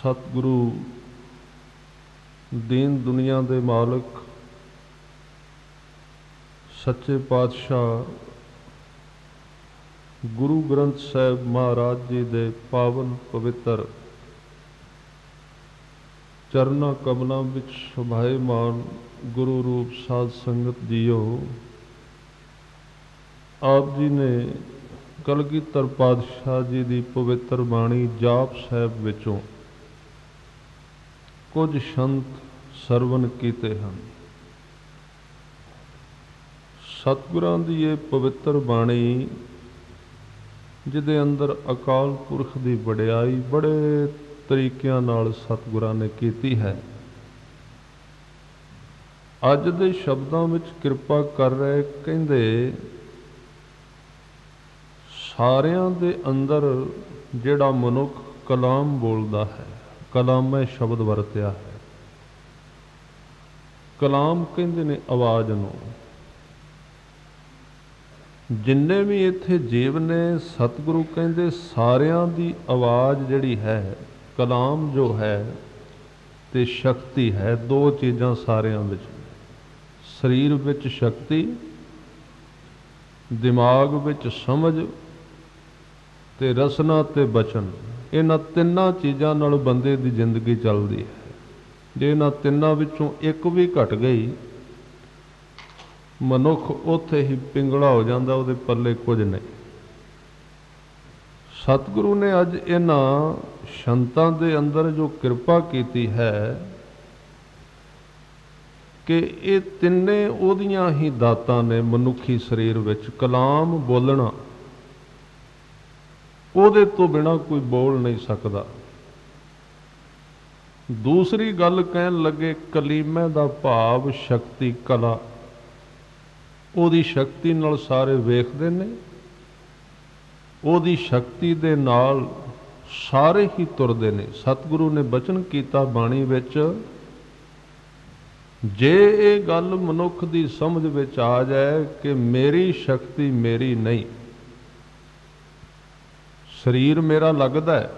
सतगुरु दीन दुनिया दे मालिक सच्चे पातशाह गुरु ग्रंथ साहिब महाराज जी दे पावन पवित्र चरना कमलों विच शोभायमान गुरु रूप साध संगत जीओ, आप जी ने कलगीधर पातशाह जी की पवित्र बाणी जाप साहिब विचों कुछ संत सरवण कीते हैं। सतगुरां दी ये पवित्र बाणी जिहदे अंदर अकाल पुरख की वडियाई बड़े तरीकों नाल सतगुरां ने कीती है। अज दे शब्दों में कृपा कर रहे कहंदे सारियां दे अंदर जिहड़ा मनुख कलाम बोलदा है, कलामे शब्द वरत्या है। कलाम कहंदे ने आवाज़ नूं। जिन्ने भी इत्थे जीव ने सतगुरु कहंदे सारियां दी आवाज़ जिहड़ी है, कलाम जो है ते शक्ति है। दो चीज़ां सारियां विच, शरीर विच शक्ति, दिमाग विच समझ ते रसना ते बचन, इन्हां तिन्नां चीज़ां नाल बंदे दी जिंदगी चलदी है। जे इन्हां तिन्नां विचों एक भी घट गई, मनुख उत्थे ही पिंगला हो जाता, उहदे पल्ले कुछ नहीं। सतगुरु ने अज इन्हां संतां दे अंदर जो कृपा कीती है कि ये तिन्ने उहदियां ही दातां ने मनुखी शरीर विच। कलाम बोलना, उहदे तो बिना कोई बोल नहीं सकता। दूसरी गल कहन लगे कलीमे दा भाव शक्ति कला, उहदी शक्ति नाल सारे वेखदे ने, उहदी शक्ति दे नाल सारे ही तुरदे ने। सतगुरु ने बचन कीता बाणी विच, जे ये गल मनुख दी समझ विच आ जाए कि मेरी शक्ति मेरी नहीं, शरीर मेरा लगदा है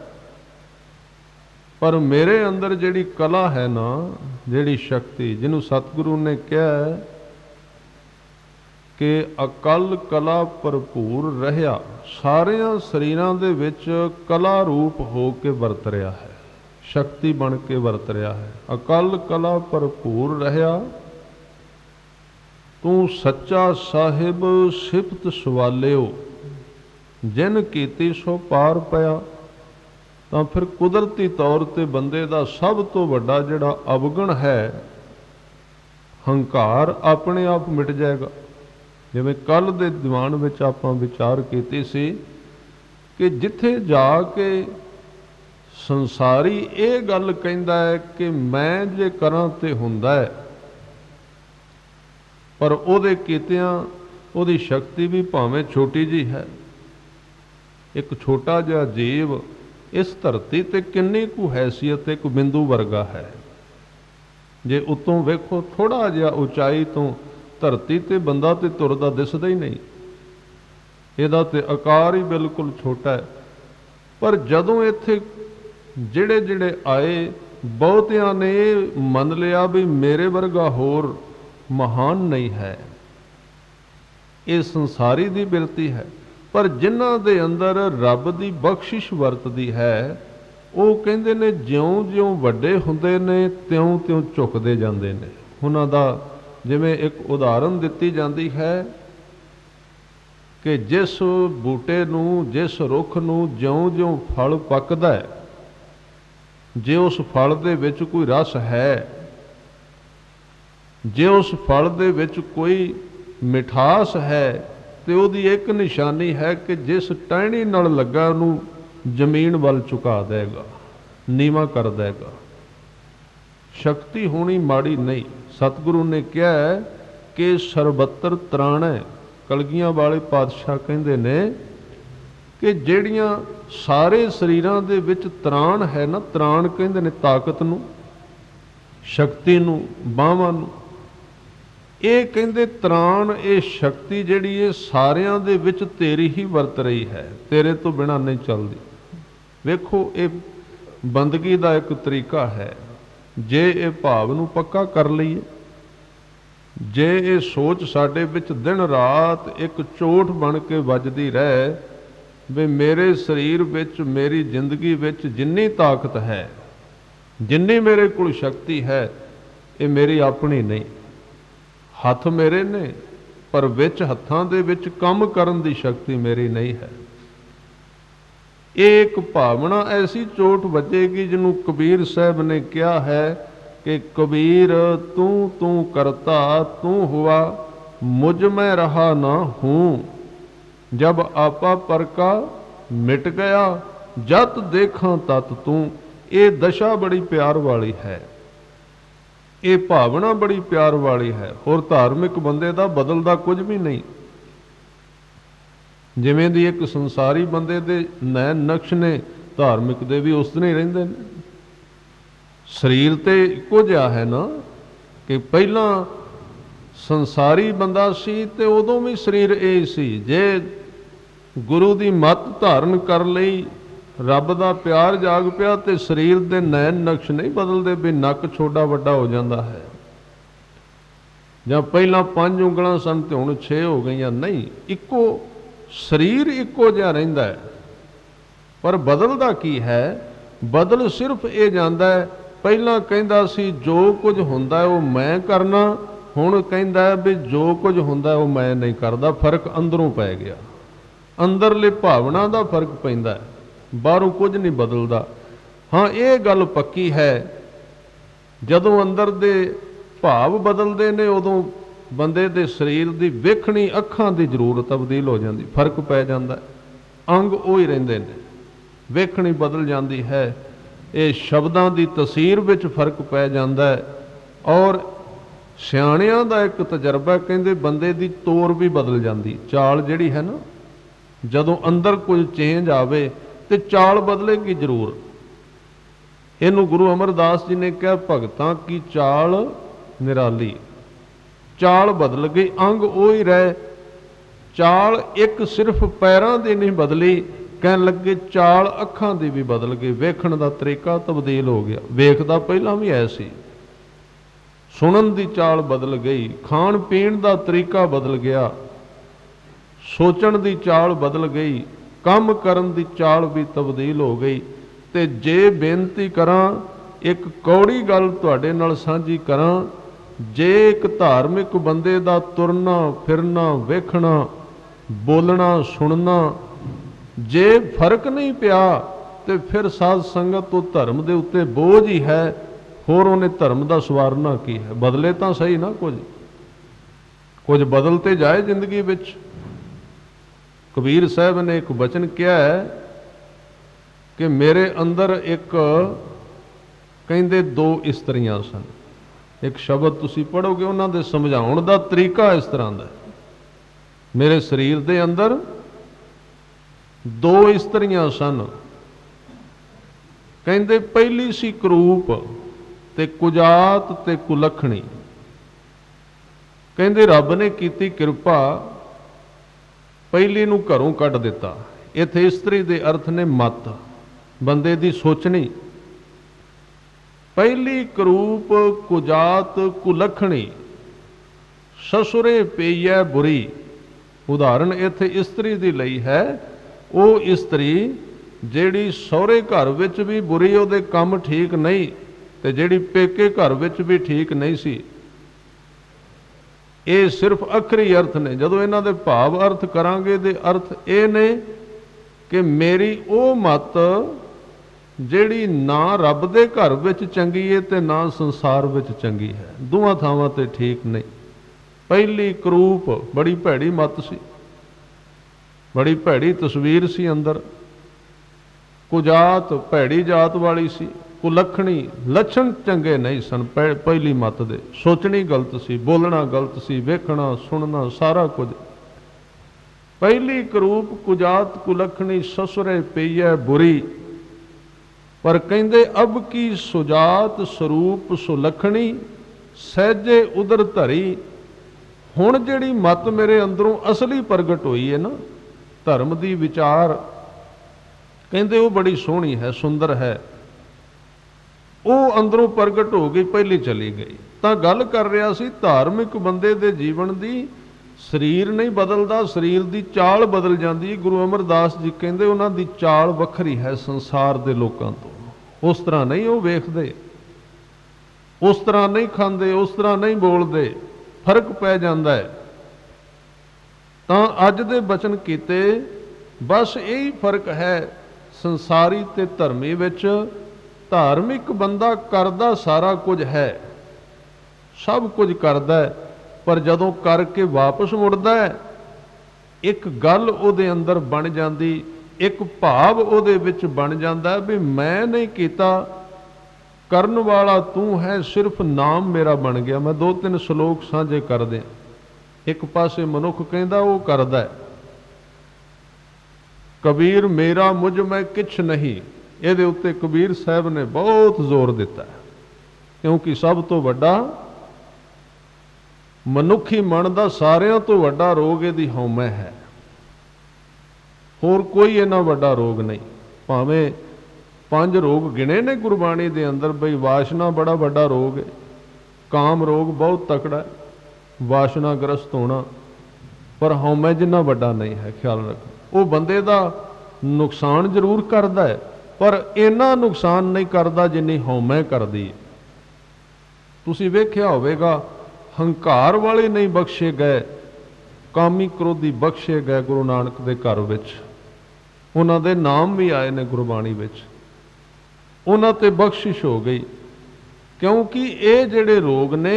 पर मेरे अंदर जिहड़ी कला है ना, जिहड़ी शक्ति, जिन्हों सतगुरु ने कहा कि अकल कला भरपूर रहा, सारियां शरीरां दे विच कला रूप हो के वरत रहा है, शक्ति बन के वरत रहा है। अकल कला भरपूर रहा, तू सच्चा साहिब सिफत सवालियो, जिन कीती सो पार पया। तो फिर कुदरती तौर पर बंदे का सब तो वड्डा जिहड़ा अवगुण है हंकार, अपने आप मिट जाएगा। जिवें कल दे दीवान विच आपां विचार कीती सी कि जिथे जाके संसारी ये गल कहंदा है कि मैं जे करां ते हुंदा है, पर उहदे कीतियां उहदी शक्ति भी भावें छोटी जी है। एक छोटा जिहा जीव इस धरती ते किन्नी कु हैसियत, एक बिंदु वर्गा है। जे उतों वेखो थोड़ा जिहा उचाई तो धरती ते बंदा ते तुरदा दिसदा ही नहीं, इहदा ते आकार ही बिल्कुल छोटा है। पर जदों इत्थे जिहड़े जिहड़े आए, बहुतियां ने मन लिया भी मेरे वर्गा होर महान नहीं है, ये संसारी दी बिरती है। पर जिन्हां दे अंदर रब दी बख्शिश वरतदी है, वो कहंदे ने ज्यों ज्यों वड्डे हुंदे ने त्यों त्यों झुकदे जांदे ने। उन्हां दा जिवें एक उदाहरण दित्ती जांदी है कि जिस बूटे नूं, जिस रुख नूं ज्यों ज्यों फल पकदा है, जे उस फल दे विच कोई रस है, जे उस फल दे विच कोई मिठास है, तो उसकी एक निशानी है कि जिस टहनी नाल लगा उन्होंने जमीन वाल झुका देगा, नीवा कर देगा। शक्ति होनी माड़ी नहीं। सतगुरु ने कहा है कि सरबत्तर त्राण है। कलगियां वाले पातशाह कहंदे ने कि जिहड़ियां सारे शरीरां दे विच त्राण है ना, त्राण कहंदे ने ताकत नूं, शक्ति नूं, बाहां नूं। ये कहंदे त्राण, ये शक्ति जिहड़ी है सारियां दे विच तेरी ही वरत रही है, तेरे तो बिना नहीं चलदी। वेखो ये ਬੰਦਗੀ ਦਾ ਇੱਕ ਤਰੀਕਾ ਹੈ। ਜੇ ਇਹ ਭਾਵ ਨੂੰ ਪੱਕਾ ਕਰ ਲਈਏ, ਜੇ ਇਹ ਸੋਚ ਸਾਡੇ ਵਿੱਚ ਦਿਨ ਰਾਤ ਇੱਕ ਚੋਟ ਬਣ ਕੇ ਵੱਜਦੀ ਰਹੇ ਵੀ ਮੇਰੇ ਸਰੀਰ ਵਿੱਚ, ਮੇਰੀ ਜ਼ਿੰਦਗੀ ਵਿੱਚ ਜਿੰਨੀ ਤਾਕਤ ਹੈ, ਜਿੰਨੀ ਮੇਰੇ ਕੋਲ ਸ਼ਕਤੀ ਹੈ, ਇਹ ਮੇਰੀ ਆਪਣੀ ਨਹੀਂ। ਹੱਥ ਮੇਰੇ ਨੇ, ਪਰ ਵਿੱਚ ਹੱਥਾਂ ਦੇ ਵਿੱਚ ਕੰਮ ਕਰਨ ਦੀ ਸ਼ਕਤੀ ਮੇਰੀ ਨਹੀਂ ਹੈ। ਇਹ ਇੱਕ ਭਾਵਨਾ ਐਸੀ ਚੋਟ ਵੱਜੇਗੀ ਜਿਹਨੂੰ ਕਬੀਰ ਸਾਹਿਬ ਨੇ ਕਿਹਾ ਹੈ कि कबीर तू तू करता तू हुआ, मुझ में रहा ना हूँ, जब आपा पर का मिट गया, जत देखा तत तू। ये दशा बड़ी प्यार वाली है, ये भावना बड़ी प्यार वाली है। और धार्मिक बंदे दा बदलदा कुछ भी नहीं। जिवें दी एक संसारी बंदे दे नैन नक्श ने, धार्मिक दे भी उस तरह ही रहिंदे ने। ਸਰੀਰ ਤੇ ਇੱਕੋ ਜਿਹਾ ਹੈ ਨਾ, ਕਿ ਪਹਿਲਾਂ ਸੰਸਾਰੀ ਬੰਦਾ ਸੀ ਤੇ ਉਦੋਂ ਵੀ ਸਰੀਰ ਇਹ ਸੀ। ਜੇ ਗੁਰੂ ਦੀ ਮੱਤ ਧਾਰਨ ਕਰ ਲਈ, ਰੱਬ ਦਾ ਪਿਆਰ ਜਾਗ ਪਿਆ, ਤੇ ਸਰੀਰ ਦੇ ਨੈਣ ਨਕਸ਼ ਨਹੀਂ ਬਦਲਦੇ ਵੀ ਨੱਕ ਛੋਟਾ ਵੱਡਾ ਹੋ ਜਾਂਦਾ ਹੈ, ਜਾਂ ਪਹਿਲਾਂ 5 ਉਂਗਲਾਂ ਸਨ ਤੇ ਹੁਣ 6 ਹੋ ਗਈਆਂ। ਨਹੀਂ, ਇੱਕੋ ਸਰੀਰ ਇੱਕੋ ਜਿਹਾ ਰਹਿੰਦਾ ਹੈ। ਪਰ ਬਦਲਦਾ ਕੀ ਹੈ? ਬਦਲ ਸਿਰਫ ਇਹ ਜਾਂਦਾ ਹੈ, ਪਹਿਲਾਂ ਕਹਿੰਦਾ ਸੀ ਜੋ ਕੁਝ ਹੁੰਦਾ ਉਹ ਮੈਂ ਕਰਨਾ, ਹੁਣ ਕਹਿੰਦਾ ਵੀ ਜੋ ਕੁਝ ਹੁੰਦਾ ਉਹ ਮੈਂ ਨਹੀਂ ਕਰਦਾ। ਫਰਕ ਅੰਦਰੋਂ ਪੈ ਗਿਆ, ਅੰਦਰਲੇ ਭਾਵਨਾ ਦਾ ਫਰਕ ਪੈਂਦਾ, ਬਾਹਰੋਂ ਕੁਝ ਨਹੀਂ ਬਦਲਦਾ। ਹਾਂ, ਇਹ ਗੱਲ ਪੱਕੀ ਹੈ, ਜਦੋਂ ਅੰਦਰ ਦੇ ਭਾਵ ਬਦਲਦੇ ਨੇ ਉਦੋਂ ਬੰਦੇ ਦੇ ਸਰੀਰ ਦੀ ਵੇਖਣੀ ਅੱਖਾਂ ਦੀ ਜ਼ਰੂਰਤ ਤਬਦੀਲ ਹੋ ਜਾਂਦੀ, ਫਰਕ ਪੈ ਜਾਂਦਾ। ਅੰਗ ਉਹ ਹੀ ਰਹਿੰਦੇ ਨੇ, ਵੇਖਣੀ ਬਦਲ ਜਾਂਦੀ ਹੈ। ਇਹ ਸ਼ਬਦਾਂ ਦੀ ਤਸੀਰ ਵਿੱਚ ਫਰਕ ਪੈ ਜਾਂਦਾ ਹੈ। ਔਰ ਸਿਆਣਿਆਂ ਦਾ ਇੱਕ ਤਜਰਬਾ, ਕਹਿੰਦੇ ਬੰਦੇ ਦੀ ਤੋਰ ਵੀ ਬਦਲ ਜਾਂਦੀ, ਚਾਲ ਜਿਹੜੀ ਹੈ ਨਾ, ਜਦੋਂ ਅੰਦਰ ਕੁਝ ਚੇਂਜ ਆਵੇ ਤੇ ਚਾਲ ਬਦਲੇਗੀ ਜ਼ਰੂਰ। ਇਹਨੂੰ ਗੁਰੂ ਅਮਰਦਾਸ ਜੀ ਨੇ ਕਿਹਾ, ਭਗਤਾਂ ਕੀ ਚਾਲ ਨਿਰਾਲੀ। ਚਾਲ ਬਦਲ ਗਈ, ਅੰਗ ਉਹ ਹੀ ਰਹੇ। ਚਾਲ ਇੱਕ ਸਿਰਫ ਪੈਰਾਂ ਦੀ ਨਹੀਂ ਬਦਲੀ, ਕਹਿਣ ਲੱਗੇ ਚਾਲ ਅੱਖਾਂ ਦੀ ਵੀ ਬਦਲ ਗਈ, ਵੇਖਣ ਦਾ ਤਰੀਕਾ ਤਬਦੀਲ ਹੋ ਗਿਆ। ਵੇਖਦਾ ਪਹਿਲਾਂ ਵੀ ਐ ਸੀ, ਸੁਣਨ ਦੀ ਚਾਲ ਬਦਲ ਗਈ, ਖਾਣ ਪੀਣ ਦਾ ਤਰੀਕਾ ਬਦਲ ਗਿਆ, ਸੋਚਣ ਦੀ ਚਾਲ ਬਦਲ ਗਈ, ਕੰਮ ਕਰਨ ਦੀ ਚਾਲ ਵੀ ਤਬਦੀਲ ਹੋ ਗਈ। ਤੇ ਜੇ ਬੇਨਤੀ ਕਰਾਂ, ਇੱਕ ਕੌੜੀ ਗੱਲ ਤੁਹਾਡੇ ਨਾਲ ਸਾਂਝੀ ਕਰਾਂ, ਜੇ ਇੱਕ ਧਾਰਮਿਕ ਬੰਦੇ ਦਾ ਤੁਰਨਾ ਫਿਰਨਾ, ਵੇਖਣਾ, ਬੋਲਣਾ, ਸੁਣਨਾ ਜੇ ਫਰਕ ਨਹੀਂ ਪਿਆ, ਤੇ ਫਿਰ ਸਾਧ ਸੰਗਤ ਤੋਂ ਧਰਮ ਦੇ ਉੱਤੇ ਬੋਝ ਹੀ ਹੈ। ਹੋਰ ਉਹਨੇ ਧਰਮ ਦਾ ਸਵਾਰਨਾ ਕੀ ਹੈ? ਬਦਲੇ ਤਾਂ ਸਹੀ ਨਾ, ਕੁਝ ਬਦਲ ਤੇ ਜਾਏ ਜ਼ਿੰਦਗੀ ਵਿੱਚ। ਕਬੀਰ ਸਾਹਿਬ ਨੇ ਇੱਕ ਬਚਨ ਕਿਹਾ ਹੈ ਕਿ ਮੇਰੇ ਅੰਦਰ ਇੱਕ, ਕਹਿੰਦੇ 2 ਇਸਤਰੀਆਂ ਸਨ। ਇੱਕ ਸ਼ਬਦ ਤੁਸੀਂ ਪੜ੍ਹੋਗੇ, ਉਹਨਾਂ ਦੇ ਸਮਝਾਉਣ ਦਾ ਤਰੀਕਾ ਇਸ ਤਰ੍ਹਾਂ ਦਾ, ਮੇਰੇ ਸਰੀਰ ਦੇ ਅੰਦਰ 2 ਇਸਤਰੀਆਂ ਸਨ। ਕਹਿੰਦੇ ਪਹਿਲੀ ਸੀ ਕਰੂਪ, ਤੇ ਕੁਜਾਤ ਤੇ ਕੁਲੱਖਣੀ। ਕਹਿੰਦੇ ਰੱਬ ਨੇ ਕੀਤੀ ਕਿਰਪਾ, ਪਹਿਲੀ ਨੂੰ ਘਰੋਂ ਕੱਢ ਦਿੱਤਾ। ਇੱਥੇ ਇਸਤਰੀ ਦੇ ਅਰਥ ਨੇ ਮੱਤ, ਬੰਦੇ ਦੀ ਸੋਚਣੀ। ਪਹਿਲੀ ਕਰੂਪ ਕੁਜਾਤ ਕੁਲੱਖਣੀ, ਸਸੁਰੇ ਪਈਐ ਬੁਰੀ। ਉਦਾਹਰਨ ਇੱਥੇ ਇਸਤਰੀ ਦੀ ਲਈ ਹੈ। ਉਹ ਇਸਤਰੀ ਜਿਹੜੀ ਸਹੁਰੇ ਘਰ ਵਿੱਚ ਵੀ ਬੁਰੀ, ਉਹਦੇ ਕੰਮ ਠੀਕ ਨਹੀਂ, ਤੇ ਜਿਹੜੀ ਪੇਕੇ ਘਰ ਵਿੱਚ ਵੀ ਠੀਕ ਨਹੀਂ ਸੀ। ਇਹ ਸਿਰਫ ਅਖਰੀ ਅਰਥ ਨੇ। ਜਦੋਂ ਇਹਨਾਂ ਦੇ ਭਾਵ ਅਰਥ ਕਰਾਂਗੇ ਦੇ ਅਰਥ ਇਹ ਨੇ ਕਿ ਮੇਰੀ ਉਹ ਮੱਤ ਜਿਹੜੀ ਨਾ ਰੱਬ ਦੇ ਘਰ ਵਿੱਚ ਚੰਗੀ ਹੈ ਤੇ ਨਾ ਸੰਸਾਰ ਵਿੱਚ ਚੰਗੀ ਹੈ, ਦੋਵਾਂ ਥਾਵਾਂ ਤੇ ਠੀਕ ਨਹੀਂ। ਪਹਿਲੀ ਕਰੂਪ ਬੜੀ ਭੈੜੀ ਮੱਤ ਸੀ, ਬੜੀ ਭੈੜੀ ਤਸਵੀਰ ਸੀ ਅੰਦਰ। ਕੁਜਾਤ ਭੈੜੀ ਜਾਤ ਵਾਲੀ ਸੀ। ਕੁਲੱਖਣੀ ਲੱਛਣ ਚੰਗੇ ਨਹੀਂ ਸਨ ਪਹਿਲੀ ਮੱਤ ਦੇ। ਸੋਚਣੀ ਗਲਤ ਸੀ, ਬੋਲਣਾ ਗਲਤ ਸੀ, ਵੇਖਣਾ ਸੁਣਨਾ ਸਾਰਾ ਕੁਝ। ਪਹਿਲੀ ਕਰੂਪ ਕੁਜਾਤ ਕੁਲੱਖਣੀ, ਸਸੁਰੇ ਪਈਐ ਬੁਰੀ। ਪਰ ਕਹਿੰਦੇ ਅਬ ਕੀ ਸੁਜਾਤ ਸਰੂਪ ਸੁਲੱਖਣੀ, ਸਹਿਜੇ ਉਦਰ ਧਰੀ। ਹੁਣ ਜਿਹੜੀ ਮੱਤ ਮੇਰੇ ਅੰਦਰੋਂ ਅਸਲੀ ਪ੍ਰਗਟ ਹੋਈ ਹੈ ਨਾ, ਧਰਮ ਦੀ ਵਿਚਾਰ, ਕਹਿੰਦੇ ਉਹ ਬੜੀ ਸੋਹਣੀ ਹੈ, ਸੁੰਦਰ ਹੈ। ਉਹ ਅੰਦਰੋਂ ਪ੍ਰਗਟ ਹੋ ਗਈ, ਪਹਿਲੀ ਚਲੀ ਗਈ। ਤਾਂ ਗੱਲ ਕਰ ਰਿਹਾ ਸੀ ਧਾਰਮਿਕ ਬੰਦੇ ਦੇ ਜੀਵਨ ਦੀ, ਸਰੀਰ ਨਹੀਂ ਬਦਲਦਾ, ਸਰੀਰ ਦੀ ਚਾਲ ਬਦਲ ਜਾਂਦੀ। ਗੁਰੂ ਅਮਰਦਾਸ ਜੀ ਕਹਿੰਦੇ ਉਹਨਾਂ ਦੀ ਚਾਲ ਵੱਖਰੀ ਹੈ ਸੰਸਾਰ ਦੇ ਲੋਕਾਂ ਤੋਂ। ਉਸ ਤਰ੍ਹਾਂ ਨਹੀਂ ਉਹ ਵੇਖਦੇ, ਉਸ ਤਰ੍ਹਾਂ ਨਹੀਂ ਖਾਂਦੇ, ਉਸ ਤਰ੍ਹਾਂ ਨਹੀਂ ਬੋਲਦੇ, ਫਰਕ ਪੈ ਜਾਂਦਾ ਹੈ। ਤਾਂ ਅੱਜ ਦੇ ਬਚਨ ਕੀਤੇ ਬਸ ਇਹੀ ਫਰਕ ਹੈ ਸੰਸਾਰੀ ਤੇ ਧਰਮੀ ਵਿੱਚ। ਧਾਰਮਿਕ ਬੰਦਾ ਕਰਦਾ ਸਾਰਾ ਕੁਝ ਹੈ, ਸਭ ਕੁਝ ਕਰਦਾ ਹੈ, ਪਰ ਜਦੋਂ ਕਰਕੇ ਵਾਪਸ ਮੁੜਦਾ ਹੈ, ਇੱਕ ਗੱਲ ਉਹਦੇ ਅੰਦਰ ਬਣ ਜਾਂਦੀ, ਇੱਕ ਭਾਵ ਉਹਦੇ ਵਿੱਚ ਬਣ ਜਾਂਦਾ ਵੀ ਮੈਂ ਨਹੀਂ ਕੀਤਾ, ਕਰਨ ਵਾਲਾ ਤੂੰ ਹੈ, ਸਿਰਫ ਨਾਮ ਮੇਰਾ ਬਣ ਗਿਆ। ਮੈਂ 2-3 ਸ਼ਲੋਕ ਸਾਂਝੇ ਕਰਦੇ ਹਾਂ। ਇੱਕ ਪਾਸੇ ਮਨੁੱਖ ਕਹਿੰਦਾ ਉਹ ਕਰਦਾ ਹੈ, ਕਬੀਰ ਮੇਰਾ ਮੁਝ ਮੈਂ ਕਿਛ ਨਹੀਂ, ਇਹਦੇ ਉੱਤੇ ਕਬੀਰ ਸਾਹਿਬ ਨੇ ਬਹੁਤ ਜ਼ੋਰ ਦਿੱਤਾ, ਕਿਉਂਕਿ ਸਭ ਤੋਂ ਵੱਡਾ ਮਨੁੱਖੀ ਮਨ ਦਾ ਸਾਰਿਆਂ ਤੋਂ ਵੱਡਾ ਰੋਗ ਇਹਦੀ ਹਉਮੈ ਹੈ। ਹੋਰ ਕੋਈ ਇਹਨਾਂ ਵੱਡਾ ਰੋਗ ਨਹੀਂ। ਭਾਵੇਂ 5 ਰੋਗ ਗਿਣੇ ਨੇ ਗੁਰਬਾਣੀ ਦੇ ਅੰਦਰ, ਬਈ ਵਾਸ਼ਨਾ ਬੜਾ ਵੱਡਾ ਰੋਗ ਹੈ, ਕਾਮ ਰੋਗ ਬਹੁਤ ਤਕੜਾ ਹੈ, ਵਾਸ਼ਨਾ ਗ੍ਰਸਤ ਹੋਣਾ, ਪਰ ਹਉਮੈ ਜਿੰਨਾ ਵੱਡਾ ਨਹੀਂ ਹੈ। ਖਿਆਲ ਰੱਖੋ, ਉਹ ਬੰਦੇ ਦਾ ਨੁਕਸਾਨ ਜ਼ਰੂਰ ਕਰਦਾ ਹੈ, ਪਰ ਇੰਨਾ ਨੁਕਸਾਨ ਨਹੀਂ ਕਰਦਾ ਜਿੰਨੀ ਹਉਮੈ ਕਰਦੀ ਹੈ। ਤੁਸੀਂ ਵੇਖਿਆ ਹੋਵੇਗਾ ਹੰਕਾਰ ਵਾਲੇ ਨਹੀਂ ਬਖਸ਼ੇ ਗਏ, ਕਾਮੀ ਕ੍ਰੋਧੀ ਬਖਸ਼ੇ ਗਏ ਗੁਰੂ ਨਾਨਕ ਦੇ ਘਰ ਵਿੱਚ। ਉਹਨਾਂ ਦੇ ਨਾਮ ਵੀ ਆਏ ਨੇ ਗੁਰਬਾਣੀ ਵਿੱਚ, ਉਹਨਾਂ ਤੇ ਬਖਸ਼ਿਸ਼ ਹੋ ਗਈ। ਕਿਉਂਕਿ ਇਹ ਜਿਹੜੇ ਰੋਗ ਨੇ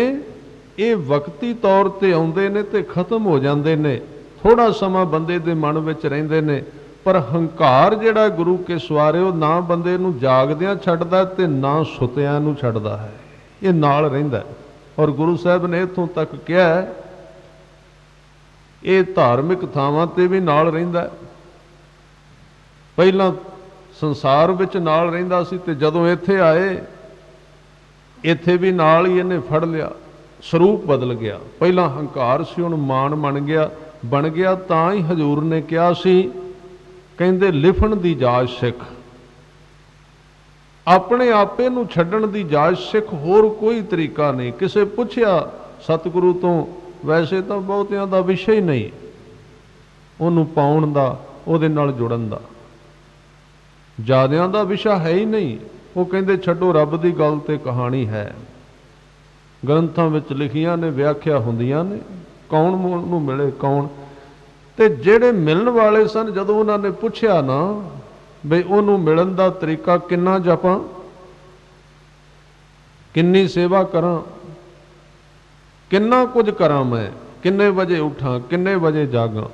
ਇਹ ਵਕਤੀ ਤੌਰ ਤੇ ਆਉਂਦੇ ਨੇ ਤੇ ਖਤਮ ਹੋ ਜਾਂਦੇ ਨੇ, ਥੋੜਾ ਸਮਾਂ ਬੰਦੇ ਦੇ ਮਨ ਵਿੱਚ ਰਹਿੰਦੇ ਨੇ, ਪਰ ਹੰਕਾਰ ਜਿਹੜਾ ਗੁਰੂ ਕੇ ਸਵਾਰੇ ਉਹ ਨਾ ਬੰਦੇ ਨੂੰ ਜਾਗਦਿਆਂ ਛੱਡਦਾ ਤੇ ਨਾ ਸੁੱਤਿਆਂ ਨੂੰ ਛੱਡਦਾ ਹੈ, ਇਹ ਨਾਲ ਰਹਿੰਦਾ। ਔਰ ਗੁਰੂ ਸਾਹਿਬ ਨੇ ਇੱਥੋਂ ਤੱਕ ਕਿਹਾ ਇਹ ਧਾਰਮਿਕ ਥਾਵਾਂ ਤੇ ਵੀ ਨਾਲ ਰਹਿੰਦਾ। ਪਹਿਲਾਂ ਸੰਸਾਰ ਵਿੱਚ ਨਾਲ ਰਹਿੰਦਾ ਸੀ ਤੇ ਜਦੋਂ ਇੱਥੇ ਆਏ ਇੱਥੇ ਵੀ ਨਾਲ ਹੀ ਇਹਨੇ ਫੜ ਲਿਆ, ਸਰੂਪ ਬਦਲ ਗਿਆ। ਪਹਿਲਾਂ ਹੰਕਾਰ ਸੀ, ਹੁਣ ਮਾਣ ਬਣ ਗਿਆ। ਤਾਂ ਹੀ ਹਜ਼ੂਰ ਨੇ ਕਿਹਾ ਸੀ, ਕਹਿੰਦੇ ਲਿਫਣ ਦੀ ਜਾਚ ਸਿੱਖ, ਆਪਣੇ ਆਪੇ ਨੂੰ ਛੱਡਣ ਦੀ ਜਾਚ ਸਿੱਖ, ਹੋਰ ਕੋਈ ਤਰੀਕਾ ਨਹੀਂ। ਕਿਸੇ ਪੁੱਛਿਆ ਸਤਿਗੁਰੂ ਤੋਂ, ਵੈਸੇ ਤਾਂ ਬਹੁਤਿਆਂ ਦਾ ਵਿਸ਼ਾ ਹੀ ਨਹੀਂ ਉਹਨੂੰ ਪਾਉਣ ਦਾ, ਉਹਦੇ ਨਾਲ ਜੁੜਨ ਦਾ, ਜ਼ਿਆਦਿਆਂ ਦਾ ਵਿਸ਼ਾ ਹੈ ਹੀ ਨਹੀਂ। ਉਹ ਕਹਿੰਦੇ ਛੱਡੋ, ਰੱਬ ਦੀ ਗੱਲ ਤੇ ਕਹਾਣੀ ਹੈ, ਗ੍ਰੰਥਾਂ ਵਿੱਚ ਲਿਖੀਆਂ ਨੇ, ਵਿਆਖਿਆ ਹੁੰਦੀਆਂ ਨੇ, ਕੌਣ ਨੂੰ ਮਿਲੇ ਕੌਣ। ਤੇ ਜਿਹੜੇ ਮਿਲਣ ਵਾਲੇ ਸਨ, ਜਦੋਂ ਉਹਨਾਂ ਨੇ ਪੁੱਛਿਆ ਨਾ ਬਈ ਉਹਨੂੰ ਮਿਲਣ ਦਾ ਤਰੀਕਾ ਕਿੰਨਾ ਜਪਾਂ, ਕਿੰਨੀ ਸੇਵਾ ਕਰਾਂ, ਕਿੰਨਾ ਕੁਝ ਕਰਾਂ, ਮੈਂ ਕਿੰਨੇ ਵਜੇ ਉੱਠਾਂ, ਕਿੰਨੇ ਵਜੇ ਜਾਗਾਂ,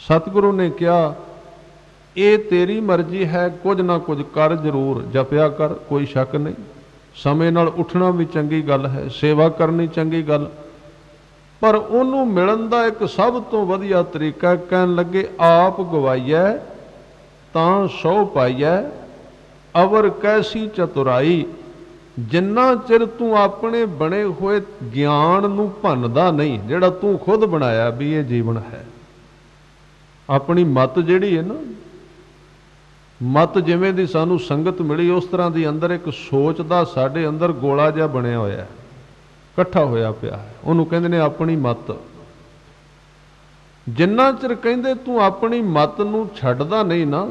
ਸਤਿਗੁਰੂ ਨੇ ਕਿਹਾ ਇਹ ਤੇਰੀ ਮਰਜ਼ੀ ਹੈ, ਕੁਝ ਨਾ ਕੁਝ ਕਰ, ਜ਼ਰੂਰ ਜਪਿਆ ਕਰ, ਕੋਈ ਸ਼ੱਕ ਨਹੀਂ। ਸਮੇਂ ਨਾਲ ਉੱਠਣਾ ਵੀ ਚੰਗੀ ਗੱਲ ਹੈ, ਸੇਵਾ ਕਰਨੀ ਚੰਗੀ ਗੱਲ, ਪਰ ਉਹਨੂੰ ਮਿਲਣ ਦਾ ਇੱਕ ਸਭ ਤੋਂ ਵਧੀਆ ਤਰੀਕਾ, ਕਹਿਣ ਲੱਗੇ ਆਪ ਗਵਾਈਐ ਤਾਂ ਸੋ ਪਾਈਐ, ਅਵਰ ਕੈਸੀ ਚਤੁਰਾਈ। ਜਿੰਨਾ ਚਿਰ ਤੂੰ ਆਪਣੇ ਬਣੇ ਹੋਏ ਗਿਆਨ ਨੂੰ ਭੰਨਦਾ ਨਹੀਂ, ਜਿਹੜਾ ਤੂੰ ਖੁਦ ਬਣਾਇਆ ਵੀ ਇਹ ਜੀਵਨ ਹੈ, ਆਪਣੀ ਮੱਤ ਜਿਹੜੀ ਹੈ ਨਾ, ਮੱਤ ਜਿਵੇਂ ਦੀ ਸਾਨੂੰ ਸੰਗਤ ਮਿਲੀ ਉਸ ਤਰ੍ਹਾਂ ਦੀ ਅੰਦਰ ਇੱਕ ਸੋਚ ਦਾ ਸਾਡੇ ਅੰਦਰ ਗੋਲਾ ਜਿਹਾ ਬਣਿਆ ਹੋਇਆ ਹੈ, ਇਕੱਠਾ ਹੋਇਆ ਪਿਆ ਹੈ, ਉਹਨੂੰ ਕਹਿੰਦੇ ਨੇ ਆਪਣੀ ਮੱਤ। ਜਿੰਨਾ ਚਿਰ ਕਹਿੰਦੇ ਤੂੰ ਆਪਣੀ ਮੱਤ ਨੂੰ ਛੱਡਦਾ ਨਹੀਂ ਨਾ,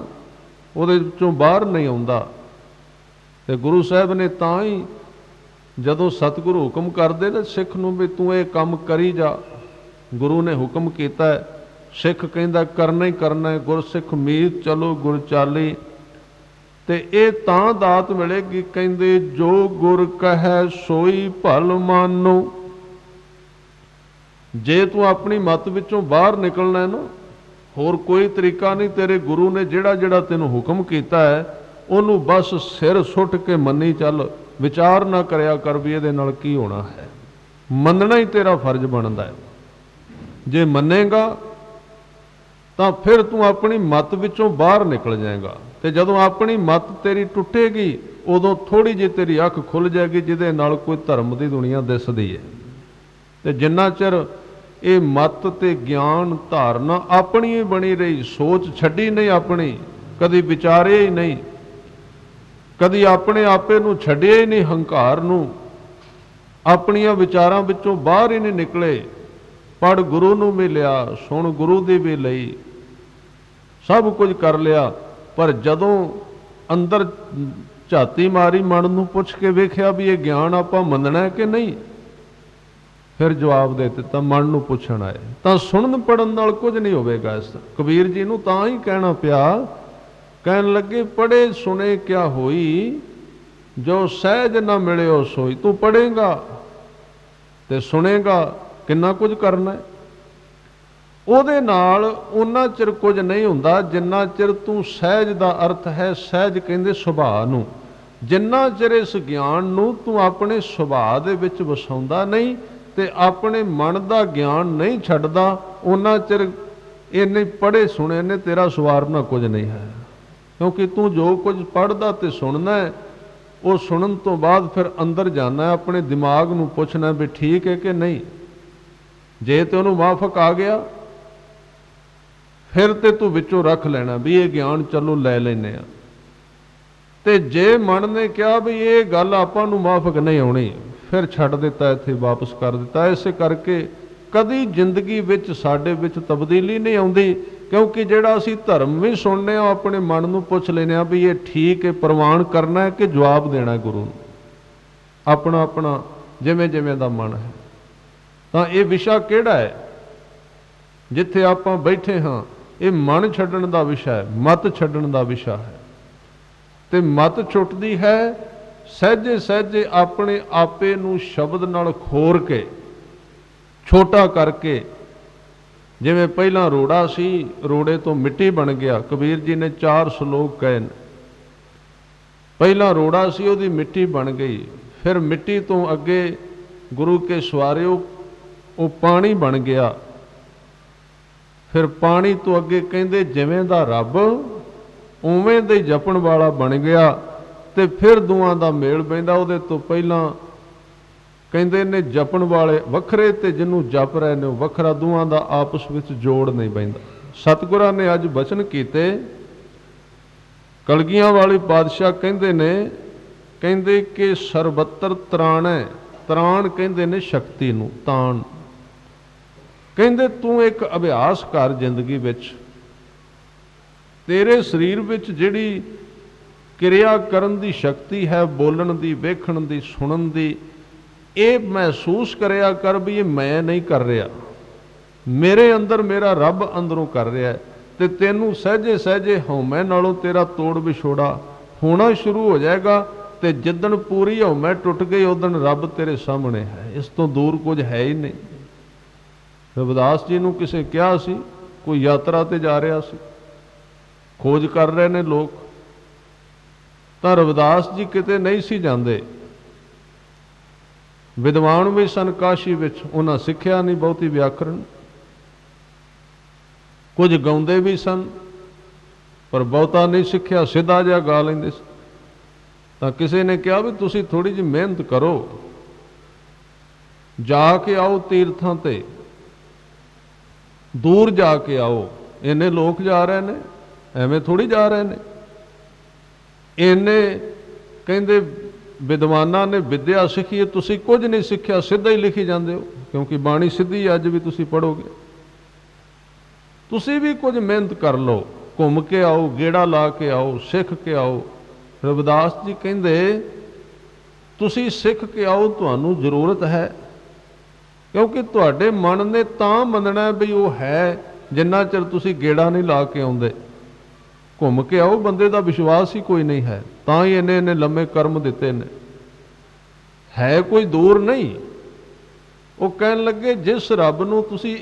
ਉਹਦੇ ਵਿੱਚੋਂ ਬਾਹਰ ਨਹੀਂ ਆਉਂਦਾ। ਤੇ ਗੁਰੂ ਸਾਹਿਬ ਨੇ ਤਾਂ ਹੀ ਜਦੋਂ ਸਤਿਗੁਰੂ ਹੁਕਮ ਕਰਦੇ ਨੇ ਸਿੱਖ ਨੂੰ ਵੀ ਤੂੰ ਇਹ ਕੰਮ ਕਰੀ ਜਾ, ਗੁਰੂ ਨੇ ਹੁਕਮ ਕੀਤਾ ਹੈ, ਸਿੱਖ ਕਹਿੰਦਾ ਕਰਨਾ ਹੀ ਕਰਨਾ ਹੈ, ਗੁਰਸਿੱਖ ਮੀਤ ਚਲੋ ਗੁਰ ਚਾਲੀ। ਤੇ ਇਹ ਤਾਂ ਦਾਤ ਮਿਲੇਗੀ, ਕਹਿੰਦੇ ਜੋ ਗੁਰ ਕਹੈ ਸੋਈ ਭਲ ਮਾਨੋ। ਜੇ ਤੂੰ ਆਪਣੀ ਮੱਤ ਵਿੱਚੋਂ ਬਾਹਰ ਨਿਕਲਣਾ ਹੈ ਨਾ, ਹੋਰ ਕੋਈ ਤਰੀਕਾ ਨਹੀਂ, ਤੇਰੇ ਗੁਰੂ ਨੇ ਜਿਹੜਾ ਜਿਹੜਾ ਤੈਨੂੰ ਹੁਕਮ ਕੀਤਾ ਹੈ ਉਹਨੂੰ ਬਸ ਸਿਰ ਸੁੱਟ ਕੇ ਮੰਨੀ ਚੱਲ, ਵਿਚਾਰ ਨਾ ਕਰਿਆ ਕਰ ਵੀ ਇਹਦੇ ਨਾਲ ਕੀ ਹੋਣਾ ਹੈ। ਮੰਨਣਾ ਹੀ ਤੇਰਾ ਫਰਜ਼ ਬਣਦਾ ਹੈ। ਜੇ ਮੰਨੇਗਾ ਤਾਂ ਫਿਰ ਤੂੰ ਆਪਣੀ ਮੱਤ ਵਿੱਚੋਂ ਬਾਹਰ ਨਿਕਲ ਜਾਏਗਾ, ਤੇ ਜਦੋਂ ਆਪਣੀ ਮੱਤ ਤੇਰੀ ਟੁੱਟੇਗੀ ਉਦੋਂ ਥੋੜੀ ਜਿਹੀ ਤੇਰੀ ਅੱਖ ਖੁੱਲ ਜਾਏਗੀ, ਜਿਹਦੇ ਨਾਲ ਕੋਈ ਧਰਮ ਦੀ ਦੁਨੀਆ ਦਿਸਦੀ ਹੈ। ਤੇ ਜਿੰਨਾ ਚਿਰ ਇਹ ਮੱਤ ਤੇ ਗਿਆਨ ਧਾਰਨਾ ਆਪਣੀ ਹੀ ਬਣੀ ਰਹੀ, ਸੋਚ ਛੱਡੀ ਨਹੀਂ ਆਪਣੀ, ਕਦੀ ਵਿਚਾਰੇ ਹੀ ਨਹੀਂ, कदी अपने आपे नूं छड्डिया ही नहीं, हंकार नूं, अपनियां विचारां विचों बाहर ही नहीं निकले। पढ़ गुरु नूं मिलिया, सुण गुरु दी भी लई, सब कुछ कर लिया, पर जदों अंदर झाती मारी, मन नूं पुछ के वेख्या भी ये ज्ञान आपां मनना है कि नहीं, फिर जवाब दे दिता, मन नूं पुछण आए। तां सुणन पढ़न नाल कुछ नहीं होवेगा। इस कबीर जी नूं तां ही कहना पिया, कहन लगे पढ़े सुने क्या होई, जो सहज ना मिले हो सोई। तू पढ़ेगा ते सुनेगा, किन्ना कुछ करना है। ਉਹਦੇ ਨਾਲ ਉਹਨਾਂ ਚਿਰ ਕੁਝ ਨਹੀਂ ਹੁੰਦਾ ਜਿੰਨਾ ਚਿਰ ਤੂੰ ਸਹਿਜ ਦਾ ਅਰਥ ਹੈ, ਸਹਿਜ ਕਹਿੰਦੇ ਸੁਭਾਅ ਨੂੰ, ਜਿੰਨਾ ਚਿਰ ਇਸ ਗਿਆਨ ਨੂੰ ਤੂੰ ਆਪਣੇ ਸੁਭਾਅ ਦੇ ਵਿੱਚ ਵਸਾਉਂਦਾ ਨਹੀਂ ਤੇ ਆਪਣੇ ਮਨ ਦਾ ਗਿਆਨ ਨਹੀਂ ਛੱਡਦਾ, ਉਹਨਾਂ ਚਿਰ ਇਹਨੇ ਪੜ੍ਹੇ ਸੁਣੇ ਨੇ ਤੇਰਾ ਸਵਾਰਨਾ ਕੁਝ ਨਹੀਂ ਹੈ। ਕਿਉਂਕਿ ਤੂੰ ਜੋ ਕੁਝ ਪੜ੍ਹਦਾ ਤੇ ਸੁਣਨਾ ਹੈ, ਉਹ ਸੁਣਨ ਤੋਂ ਬਾਅਦ ਫਿਰ ਅੰਦਰ ਜਾਣਾ, ਆਪਣੇ ਦਿਮਾਗ ਨੂੰ ਪੁੱਛਣਾ ਵੀ ਠੀਕ ਹੈ ਕਿ ਨਹੀਂ। ਜੇ ਤੇ ਉਹਨੂੰ ਮਾਫਕ ਆ ਗਿਆ फिर तो तू विचों रख लेना भी ये ज्ञान चलो लै लेने आ। ते जे मन ने कहा भी ये गल आपां नूं माफक नहीं आउणी, फिर छड्ड दिता, इत्थे वापस कर दिता। इस करके कदी जिंदगी विच साडे विच तब्दीली नहीं आउंदी, क्योंकि जिहड़ा असीं धर्म भी सुणने आ अपने मन नूं पुछ लैने आ भी ये ठीक है, प्रमाण करना है कि जवाब देना गुरु नूं, अपना अपना जिवें जिवें दा मन है। तां ये विशा किहड़ा है जिथे आपां बैठे हां, ये मन छड्डण दा विषा है, मत छड्डण दा विषा है। ते मत छुटदी है सहजे सहजे अपने आपे नूं शब्द नाल खोर के, छोटा करके। जिवें पहला रोड़ा सी, रोड़े तो मिट्टी बन गया। कबीर जी ने 4 श्लोक कहे, पहला रोड़ा सी उहदी मिट्टी बन गई, फिर मिट्टी तो अगे गुरु के सवारे वो पानी बन गया, फिर पानी तो अगे कहते जिवें दा रब उवें दे जपण वाला बन गया। ते फिर दुआं दा मेल पैंदा, उहदे तो पहला कहते ने जपण वाले वखरे ते जिन्हों जप रहे ने वखरा, दुआं दा आपस विच जोड़ नहीं पैंदा। सतगुरां ने अज बचन कीते, कलगियां वाले पातशाह कहते ने, कहते कि सर्वत्र त्राण है, त्राण कहते ने शक्ति नूं, ताण। कहते तू एक अभ्यास कर जिंदगी विच, तेरे शरीर विच जिहड़ी क्रिया करन दी शक्ति है, बोलन दी, वेखण दी, सुनन दी, ये महसूस करिया कर भी ये मैं नहीं कर रहा, मेरे अंदर मेरा रब अंदरों कर रहा है। ते तैनूं सहजे सहजे हौमै नालों तेरा तोड़ विछोड़ा होना शुरू हो जाएगा। ते जिदन पूरी हौमै टुट गई उदन रब तेरे सामने है, इस तो दूर कुछ है ही नहीं। रविदास जी नूं किसे कहा सी, कोई यात्रा ते जा रहा सी, खोज कर रहे ने लोग, तां रविदास जी किते नहीं सी जांदे। विद्वान भी सन काशी विच, उन्हां सिक्ख्या नहीं बहुती व्याकरण, कुछ गाउंदे भी सन पर बहुता नहीं सिक्ख्या, सीधा जिहा गा लैंदे सी। तां किसी ने कहा भी तुसीं थोड़ी जी मेहनत करो, जाके आओ तीर्थां ते, दूर जाके आओ। इन्ने लोग जा रहे ने, एवें थोड़ी जा रहे ने। इन्ने कहंदे विद्वानां ने विद्या सीखी है, तुसीं कुछ नहीं सीखिया, सीधा ही लिखी जांदे हो, क्योंकि बाणी सीधी अज भी तुसीं पढ़ोगे। तुसीं भी कुछ मेहनत कर लो, घूम के आओ, गेड़ा ला के आओ, सिख के आओ। रविदास जी कहंदे तुसीं सिख के आओ, तुहानूं जरूरत है, क्योंकि तुहाडे मन ने तां मनना भी वो है जिन्ना चिर तुसीं गेड़ा नहीं ला के आउंदे। घूम के आओ, बंदे दा विश्वास ही कोई नहीं है, तां ही इन्ने इन्ने लम्मे कर्म दिते ने, है कोई दूर नहीं। वो कहन लगे जिस रब नूं तुसीं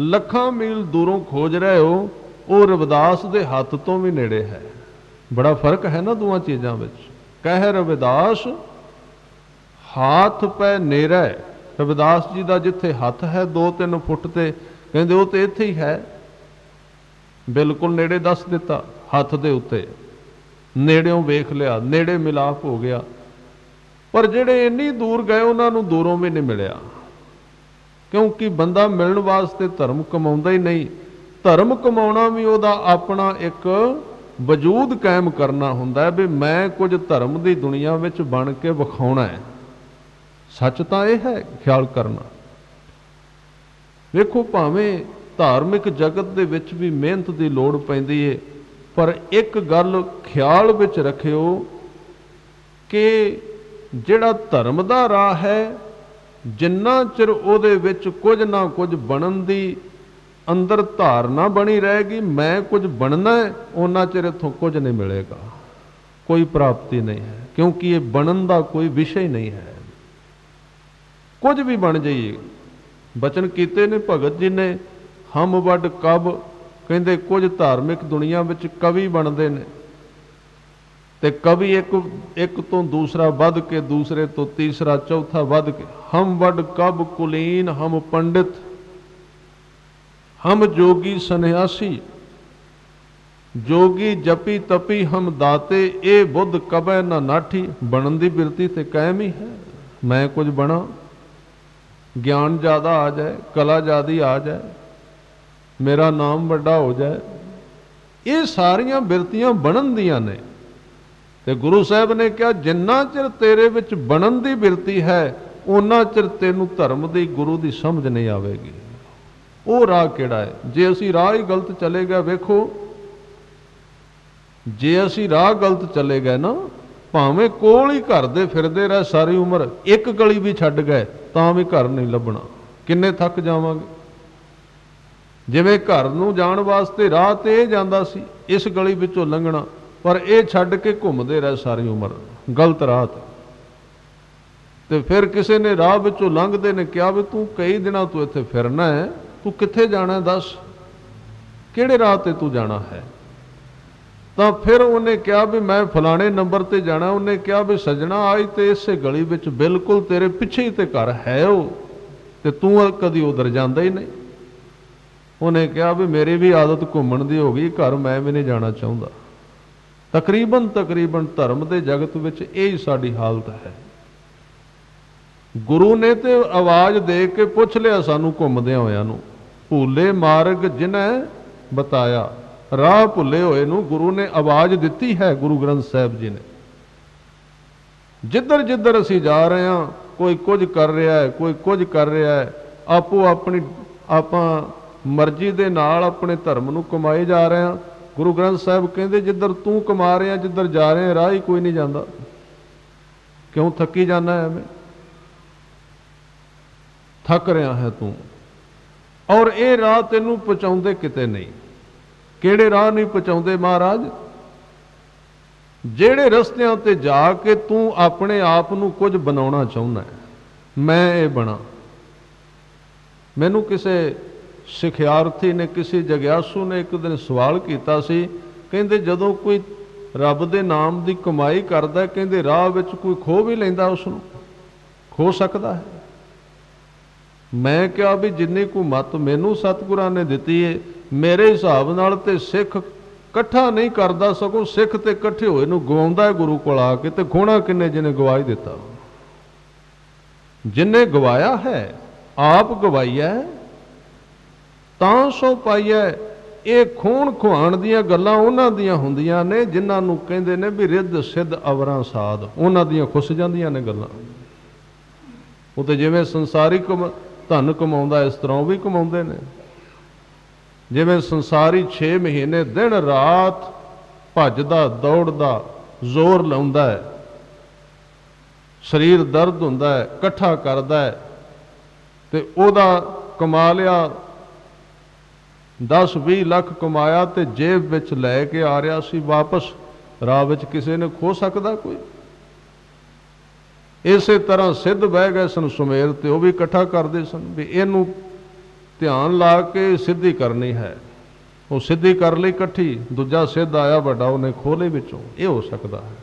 लखां मील दूरों खोज रहे हो, वो रविदास दे हथ तो भी नेड़े है। बड़ा फर्क है ना दोवां चीज़ां विच। कह रविदास हाथ पै नेरा, रविदास जी का जिथे हथ है 2-3 फुट ते, कहते वो तो इत्थे ही है, बिल्कुल नेड़े दस दिता, हथ दे उत्ते नेड़ों वेख लिया, नेड़े मिलाप हो गया। पर जिहड़े इन्नी दूर गए उन्होंने दूरों भी नहीं मिलिया, क्योंकि बंदा मिलण वास्ते धर्म कमाउंदा ही नहीं। धर्म कमाउणा भी उहदा अपना एक ਵਜੂਦ ਕਾਇਮ ਕਰਨਾ ਹੁੰਦਾ ਵੀ ਮੈਂ ਕੁਝ ਧਰਮ ਦੀ ਦੁਨੀਆ ਵਿੱਚ ਬਣ ਕੇ ਵਿਖਾਉਣਾ ਹੈ। ਸੱਚ ਤਾਂ ਇਹ ਹੈ ਖਿਆਲ ਕਰਨਾ। ਵੇਖੋ ਭਾਵੇਂ ਧਾਰਮਿਕ ਜਗਤ ਦੇ ਵਿੱਚ ਵੀ ਮਿਹਨਤ ਦੀ ਲੋੜ ਪੈਂਦੀ ਏ, ਪਰ ਇੱਕ ਗੱਲ ਖਿਆਲ ਵਿੱਚ ਰੱਖਿਓ ਕਿ ਜਿਹੜਾ ਧਰਮ ਦਾ ਰਾਹ ਹੈ, ਜਿੰਨਾ ਚਿਰ ਉਹਦੇ ਵਿੱਚ ਕੁਝ ਨਾ ਕੁਝ ਬਣਨ ਦੀ ਅੰਦਰ ਧਾਰਨਾ ਬਣੀ ਰਹੇਗੀ, ਮੈਂ ਕੁਝ ਬਣਨਾ ਹੈ, ਉਹਨਾਂ ਚਿਰ ਇੱਥੋਂ ਕੁਝ ਨਹੀਂ ਮਿਲੇਗਾ, ਕੋਈ ਪ੍ਰਾਪਤੀ ਨਹੀਂ ਹੈ। ਕਿਉਂਕਿ ਇਹ ਬਣਨ ਦਾ ਕੋਈ ਵਿਸ਼ਾ ਹੀ ਨਹੀਂ ਹੈ। ਕੁਝ ਵੀ ਬਣ ਜਾਈਏ, ਬਚਨ ਕੀਤੇ ਨੇ ਭਗਤ ਜੀ ਨੇ, ਹਮ ਵੱਡ ਕਬ, ਕਹਿੰਦੇ ਕੁਝ ਧਾਰਮਿਕ ਦੁਨੀਆ ਵਿੱਚ ਕਵੀ ਬਣਦੇ ਨੇ, ਤੇ ਕਵੀ ਇੱਕ ਤੋਂ ਦੂਸਰਾ ਵੱਧ ਕੇ, ਦੂਸਰੇ ਤੋਂ ਤੀਸਰਾ, ਚੌਥਾ ਵੱਧ ਕੇ, ਹਮ ਵੱਡ ਕਬ ਕੁਲੀਨ, ਹਮ ਪੰਡਿਤ, ਹਮ ਜੋਗੀ ਸੰਨਿਆਸੀ, ਜੋਗੀ ਜਪੀ ਤਪੀ ਹਮ ਦਾਤੇ, ਇਹ ਬੁੱਧ ਕਬੈ ਨਾ ਨਾਠੀ। ਬਣਨ ਦੀ ਬਿਰਤੀ ਤੇ ਕਾਇਮ ਹੀ ਹੈ। ਮੈਂ ਕੁਝ ਬਣਾ, ਗਿਆਨ ਜ਼ਿਆਦਾ ਆ ਜਾਏ, ਕਲਾ ਜ਼ਿਆਦੀ ਆ ਜਾਏ, ਮੇਰਾ ਨਾਮ ਵੱਡਾ ਹੋ ਜਾਏ, ਇਹ ਸਾਰੀਆਂ ਬਿਰਤੀਆਂ ਬਣਨ ਦੀਆਂ ਨੇ। ਤੇ ਗੁਰੂ ਸਾਹਿਬ ਨੇ ਕਿਹਾ ਜਿੰਨਾ ਚਿਰ ਤੇਰੇ ਵਿੱਚ ਬਣਨ ਦੀ ਬਿਰਤੀ ਹੈ, ਉਹਨਾਂ ਚਿਰ ਤੈਨੂੰ ਧਰਮ ਦੀ, ਗੁਰੂ ਦੀ ਸਮਝ ਨਹੀਂ ਆਵੇਗੀ। ਉਹ ਰਾਹ ਕਿਹੜਾ ਹੈ? ਜੇ ਅਸੀਂ ਰਾਹ ਹੀ ਗਲਤ ਚਲੇ ਗਏ, ਵੇਖੋ ਜੇ ਅਸੀਂ ਰਾਹ ਗਲਤ ਚਲੇ ਗਏ ਨਾ, ਭਾਵੇਂ ਕੋਲ ਹੀ ਘਰ ਦੇ ਫਿਰਦੇ ਰਹੇ ਸਾਰੀ ਉਮਰ, ਇੱਕ ਗਲੀ ਵੀ ਛੱਡ ਗਏ ਤਾਂ ਵੀ ਘਰ ਨਹੀਂ ਲੱਭਣਾ, ਕਿੰਨੇ ਥੱਕ ਜਾਵਾਂਗੇ। ਜਿਵੇਂ ਘਰ ਨੂੰ ਜਾਣ ਵਾਸਤੇ ਰਾਹ ਤੇ ਇਹ ਜਾਂਦਾ ਸੀ, ਇਸ ਗਲੀ ਵਿੱਚੋਂ ਲੰਘਣਾ, ਪਰ ਇਹ ਛੱਡ ਕੇ ਘੁੰਮਦੇ ਰਹੇ ਸਾਰੀ ਉਮਰ ਗਲਤ ਰਾਹ ਤੇ ਫਿਰ ਕਿਸੇ ਨੇ ਰਾਹ ਵਿੱਚੋਂ ਲੰਘਦੇ ਨੇ ਕਿਹਾ ਵੀ ਤੂੰ ਕਈ ਦਿਨਾਂ ਤੋਂ ਇੱਥੇ ਫਿਰਨਾ ਹੈ, ਤੂੰ ਕਿੱਥੇ ਜਾਣਾ, ਦੱਸ ਕਿਹੜੇ ਰਾਹ ਤੇ ਤੂੰ ਜਾਣਾ ਹੈ। ਤਾਂ ਫਿਰ ਉਹਨੇ ਕਿਹਾ ਵੀ ਮੈਂ ਫਲਾਣੇ ਨੰਬਰ ਤੇ ਜਾਣਾ। ਉਹਨੇ ਕਿਹਾ ਵੀ ਸੱਜਣਾ ਆਈ ਤੇ ਇਸੇ ਗਲੀ ਵਿੱਚ ਬਿਲਕੁਲ ਤੇਰੇ ਪਿੱਛੇ ਹੀ ਤੇ ਘਰ ਹੈ ਉਹ, ਤੇ ਤੂੰ ਕਦੀ ਉਧਰ ਜਾਂਦਾ ਹੀ ਨਹੀਂ। ਉਹਨੇ ਕਿਹਾ ਵੀ ਮੇਰੀ ਵੀ ਆਦਤ ਘੁੰਮਣ ਦੀ ਹੋ ਗਈ, ਘਰ ਮੈਂ ਵੀ ਨਹੀਂ ਜਾਣਾ ਚਾਹੁੰਦਾ। ਤਕਰੀਬਨ ਧਰਮ ਦੇ ਜਗਤ ਵਿੱਚ ਇਹ ਹੀ ਸਾਡੀ ਹਾਲਤ ਹੈ। ਗੁਰੂ ਨੇ ਤੇ ਆਵਾਜ਼ ਦੇ ਕੇ ਪੁੱਛ ਲਿਆ ਸਾਨੂੰ ਘੁੰਮਦਿਆਂ ਹੋਇਆਂ ਨੂੰ, ਭੁੱਲੇ ਮਾਰਗ ਜਿਨ੍ਹੈ ਬਤਾਇਆ, ਰਾਹ ਭੁੱਲੇ ਹੋਏ ਨੂੰ ਗੁਰੂ ਨੇ ਆਵਾਜ਼ ਦਿੱਤੀ ਹੈ। ਗੁਰੂ ਗ੍ਰੰਥ ਸਾਹਿਬ ਜੀ ਨੇ ਜਿੱਧਰ ਜਿੱਧਰ ਅਸੀਂ ਜਾ ਰਹੇ ਹਾਂ, ਕੋਈ ਕੁਝ ਕਰ ਰਿਹਾ ਹੈ, ਕੋਈ ਕੁਝ ਕਰ ਰਿਹਾ ਹੈ, ਆਪੋ ਆਪਣੀ ਆਪਾਂ ਮਰਜ਼ੀ ਦੇ ਨਾਲ ਆਪਣੇ ਧਰਮ ਨੂੰ ਕਮਾਏ ਜਾ ਰਹੇ ਹਾਂ। ਗੁਰੂ ਗ੍ਰੰਥ ਸਾਹਿਬ ਕਹਿੰਦੇ ਜਿੱਧਰ ਤੂੰ ਕਮਾ ਰਿਹਾ, ਜਿੱਧਰ ਜਾ ਰਿਹਾ, ਰਾਹ ਹੀ ਕੋਈ ਨਹੀਂ ਜਾਂਦਾ, ਕਿਉਂ ਥੱਕੀ ਜਾਂਦਾ ਹੈ? ਐਵੇਂ ਥੱਕ ਰਿਹਾ ਹੈ ਤੂੰ, ਔਰ ਇਹ ਰਾਹ ਤੈਨੂੰ ਪਹੁੰਚਾਉਂਦੇ ਕਿਤੇ ਨਹੀਂ। ਕਿਹੜੇ ਰਾਹ ਨਹੀਂ ਪਹੁੰਚਾਉਂਦੇ ਮਹਾਰਾਜ? ਜਿਹੜੇ ਰਸਤਿਆਂ ਤੇ ਜਾ ਕੇ ਤੂੰ ਆਪਣੇ ਆਪ ਨੂੰ ਕੁਝ ਬਣਾਉਣਾ ਚਾਹੁੰਦਾ ਹੈ, ਮੈਂ ਇਹ ਬਣਾ। ਮੈਨੂੰ ਕਿਸੇ ਸਿਖਿਆਰਥੀ ਨੇ, ਕਿਸੇ ਜਗਿਆਸੂ ਨੇ ਇੱਕ ਦਿਨ ਸਵਾਲ ਕੀਤਾ ਸੀ, ਕਹਿੰਦੇ ਜਦੋਂ ਕੋਈ ਰੱਬ ਦੇ ਨਾਮ ਦੀ ਕਮਾਈ ਕਰਦਾ, ਕਹਿੰਦੇ ਰਾਹ ਵਿੱਚ ਕੋਈ ਖੋਹ ਵੀ ਲੈਂਦਾ, ਉਸ ਨੂੰ ਖੋ ਸਕਦਾ ਹੈ? ਮੈਂ ਕਿਹਾ ਵੀ ਜਿੰਨੀ ਕੁ ਮੱਤ ਮੈਨੂੰ ਸਤਿਗੁਰਾਂ ਨੇ ਦਿੱਤੀ ਹੈ, ਮੇਰੇ ਹਿਸਾਬ ਨਾਲ ਤੇ ਸਿੱਖ ਇਕੱਠਾ ਨਹੀਂ ਕਰਦਾ, ਸਗੋਂ ਸਿੱਖ ਤੇ ਇਕੱਠੇ ਹੋਏ ਨੂੰ ਗਵਾਉਂਦਾ ਹੈ ਗੁਰੂ ਕੋਲ ਆ ਕੇ। ਤੇ ਖੋਣਾ ਕਿੰਨੇ? ਜਿਹਨੇ ਗਵਾ ਹੀ ਦਿੱਤਾ। ਜਿਹਨੇ ਗਵਾਇਆ ਹੈ, ਆਪ ਗਵਾਈਆ ਤਾਂ ਸੋ ਪਾਈਐ। ਇਹ ਖੋਣ ਖੁਆਣ ਦੀਆਂ ਗੱਲਾਂ ਉਹਨਾਂ ਦੀਆਂ ਹੁੰਦੀਆਂ ਨੇ ਜਿਨ੍ਹਾਂ ਨੂੰ ਕਹਿੰਦੇ ਨੇ ਵੀ ਰਿੱਧ ਸਿੱਧ ਅਵਰਾਂ ਸਾਧ, ਉਹਨਾਂ ਦੀਆਂ ਖੁੱਸ ਜਾਂਦੀਆਂ ਨੇ ਗੱਲਾਂ। ਉਹ ਤੇ ਜਿਵੇਂ ਸੰਸਾਰੀ ਧਨ ਕਮਾਉਂਦਾ, ਇਸ ਤਰ੍ਹਾਂ ਉਹ ਵੀ ਕਮਾਉਂਦੇ ਨੇ। ਜਿਵੇਂ ਸੰਸਾਰੀ 6 ਮਹੀਨੇ ਦਿਨ ਰਾਤ ਭੱਜਦਾ ਦੌੜਦਾ, ਜ਼ੋਰ ਲਾਉਂਦਾ ਹੈ, ਸਰੀਰ ਦਰਦ ਹੁੰਦਾ ਹੈ, ਇਕੱਠਾ ਕਰਦਾ ਹੈ, ਤੇ ਉਹਦਾ ਕਮਾ ਲਿਆ 10-20 ਲੱਖ ਕਮਾਇਆ ਤੇ ਜੇਬ ਵਿੱਚ ਲੈ ਕੇ ਆ ਰਿਹਾ ਸੀ ਵਾਪਸ, ਰਾਹ ਵਿੱਚ ਕਿਸੇ ਨੇ ਖੋ ਸਕਦਾ ਕੋਈ? ਇਸੇ ਤਰ੍ਹਾਂ ਸਿੱਧ ਬਹਿ ਗਏ ਸਨ ਸੁਮੇਰ, ਤੇ ਉਹ ਵੀ ਇਕੱਠਾ ਕਰਦੇ ਸਨ ਵੀ ਇਹਨੂੰ ਧਿਆਨ ਲਾ ਕੇ ਸਿੱਧੀ ਕਰਨੀ ਹੈ। ਉਹ ਸਿੱਧੀ ਕਰ ਲਈ ਇਕੱਠੀ, ਦੂਜਾ ਸਿੱਧ ਆਇਆ ਵੱਡਾ, ਉਹਨੇ ਖੋਲੇ ਵਿੱਚੋਂ। ਇਹ ਹੋ ਸਕਦਾ ਹੈ।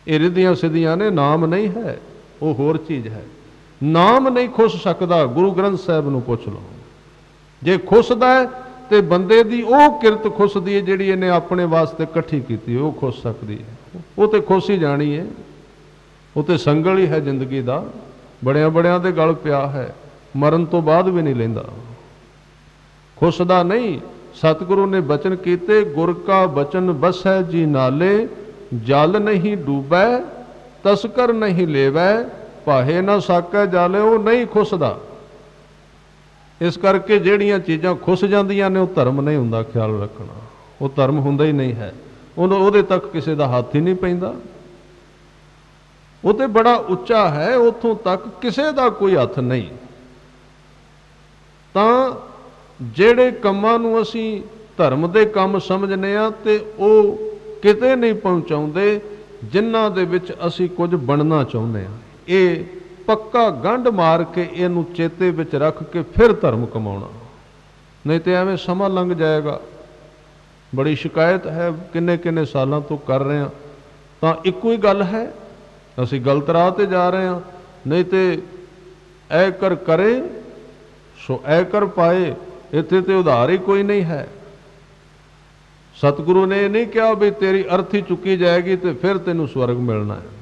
ਇਹ ਰਿੱਧੀਆਂ ਸਿੱਧੀਆਂ ਨੇ, ਨਾਮ ਨਹੀਂ ਹੈ, ਉਹ ਹੋਰ ਚੀਜ਼ ਹੈ। ਨਾਮ ਨਹੀਂ ਖੁੱਸ ਸਕਦਾ। ਗੁਰੂ ਗ੍ਰੰਥ ਸਾਹਿਬ ਨੂੰ ਪੁੱਛ ਲਓ, ਜੇ ਖੁੱਸਦਾ ਹੈ ਤੇ ਬੰਦੇ ਦੀ ਉਹ ਕਿਰਤ ਖੁੱਸਦੀ ਹੈ ਜਿਹੜੀ ਇਹਨੇ ਆਪਣੇ ਵਾਸਤੇ ਇਕੱਠੀ ਕੀਤੀ, ਉਹ ਖੁੱਸ ਸਕਦੀ ਹੈ। ਉਹ ਤੇ ਖੁੱਸ ਹੀ ਜਾਣੀ ਹੈ, ਉਹ ਤੇ ਸੰਗਲ ਹੀ ਹੈ ਜ਼ਿੰਦਗੀ ਦਾ, ਬੜਿਆਂ ਬੜਿਆਂ ਦੇ ਗਲ ਪਿਆ ਹੈ, ਮਰਨ ਤੋਂ ਬਾਅਦ ਵੀ ਨਹੀਂ ਲੈਂਦਾ। ਖੁੱਸਦਾ ਨਹੀਂ, सतगुरु ने बचन कीते, गुर का बचन बसै जी नाले, जल नहीं डूबै तस्कर नहीं लेवै, भाहे ना साकै जाले, वो नहीं खुसदा। इस करके ਜਿਹੜੀਆਂ ਚੀਜ਼ਾਂ ਖੁੱਸ ਜਾਂਦੀਆਂ ਨੇ ਉਹ ਧਰਮ ਨਹੀਂ ਹੁੰਦਾ, ਖਿਆਲ ਰੱਖਣਾ, ਉਹ ਧਰਮ ਹੁੰਦਾ ਹੀ ਨਹੀਂ ਹੈ। ਉਹਦੇ ਤੱਕ ਕਿਸੇ ਦਾ ਹੱਥ ਹੀ ਨਹੀਂ ਪੈਂਦਾ। ਉਹ ਤੇ ਬੜਾ ਉੱਚਾ ਹੈ, ਉੱਥੋਂ ਤੱਕ ਕਿਸੇ ਦਾ ਕੋਈ ਹੱਥ ਨਹੀਂ। ਤਾਂ ਜਿਹੜੇ ਕੰਮਾਂ ਨੂੰ ਅਸੀਂ ਧਰਮ ਦੇ ਕੰਮ ਸਮਝਨੇ ਆ ਤੇ ਉਹ ਕਿਤੇ ਨਹੀਂ ਪਹੁੰਚਾਉਂਦੇ ਜਿਨ੍ਹਾਂ ਦੇ ਵਿੱਚ ਅਸੀਂ ਕੁਝ ਬਣਨਾ ਚਾਹੁੰਦੇ ਆ। ਇਹ ਪੱਕਾ ਗੰਢ ਮਾਰ ਕੇ ਇਹਨੂੰ ਚੇਤੇ ਵਿੱਚ ਰੱਖ ਕੇ ਫਿਰ ਧਰਮ ਕਮਾਉਣਾ, ਨਹੀਂ ਤੇ ਐਵੇਂ ਸਮਾਂ ਲੰਘ ਜਾਏਗਾ। ਬੜੀ ਸ਼ਿਕਾਇਤ ਹੈ, ਕਿੰਨੇ ਕਿੰਨੇ ਸਾਲਾਂ ਤੋਂ ਕਰ ਰਹੇ ਹਾਂ, ਤਾਂ ਇੱਕੋ ਹੀ ਗੱਲ ਹੈ, ਅਸੀਂ ਗਲਤ ਰਾਹ ਤੇ ਜਾ ਰਹੇ ਹਾਂ। ਨਹੀਂ ਤੇ ਐ ਕਰ ਕਰੇ ਸੋ ਐ ਕਰ ਪਾਏ, ਇੱਥੇ ਤੇ ਉਧਾਰ ਹੀ ਕੋਈ ਨਹੀਂ ਹੈ। ਸਤਿਗੁਰੂ ਨੇ ਇਹ ਨਹੀਂ ਕਿਹਾ ਵੀ ਤੇਰੀ ਅਰਥੀ ਚੁੱਕੀ ਜਾਏਗੀ ਤੇ ਫਿਰ ਤੈਨੂੰ ਸਵਰਗ ਮਿਲਣਾ ਹੈ।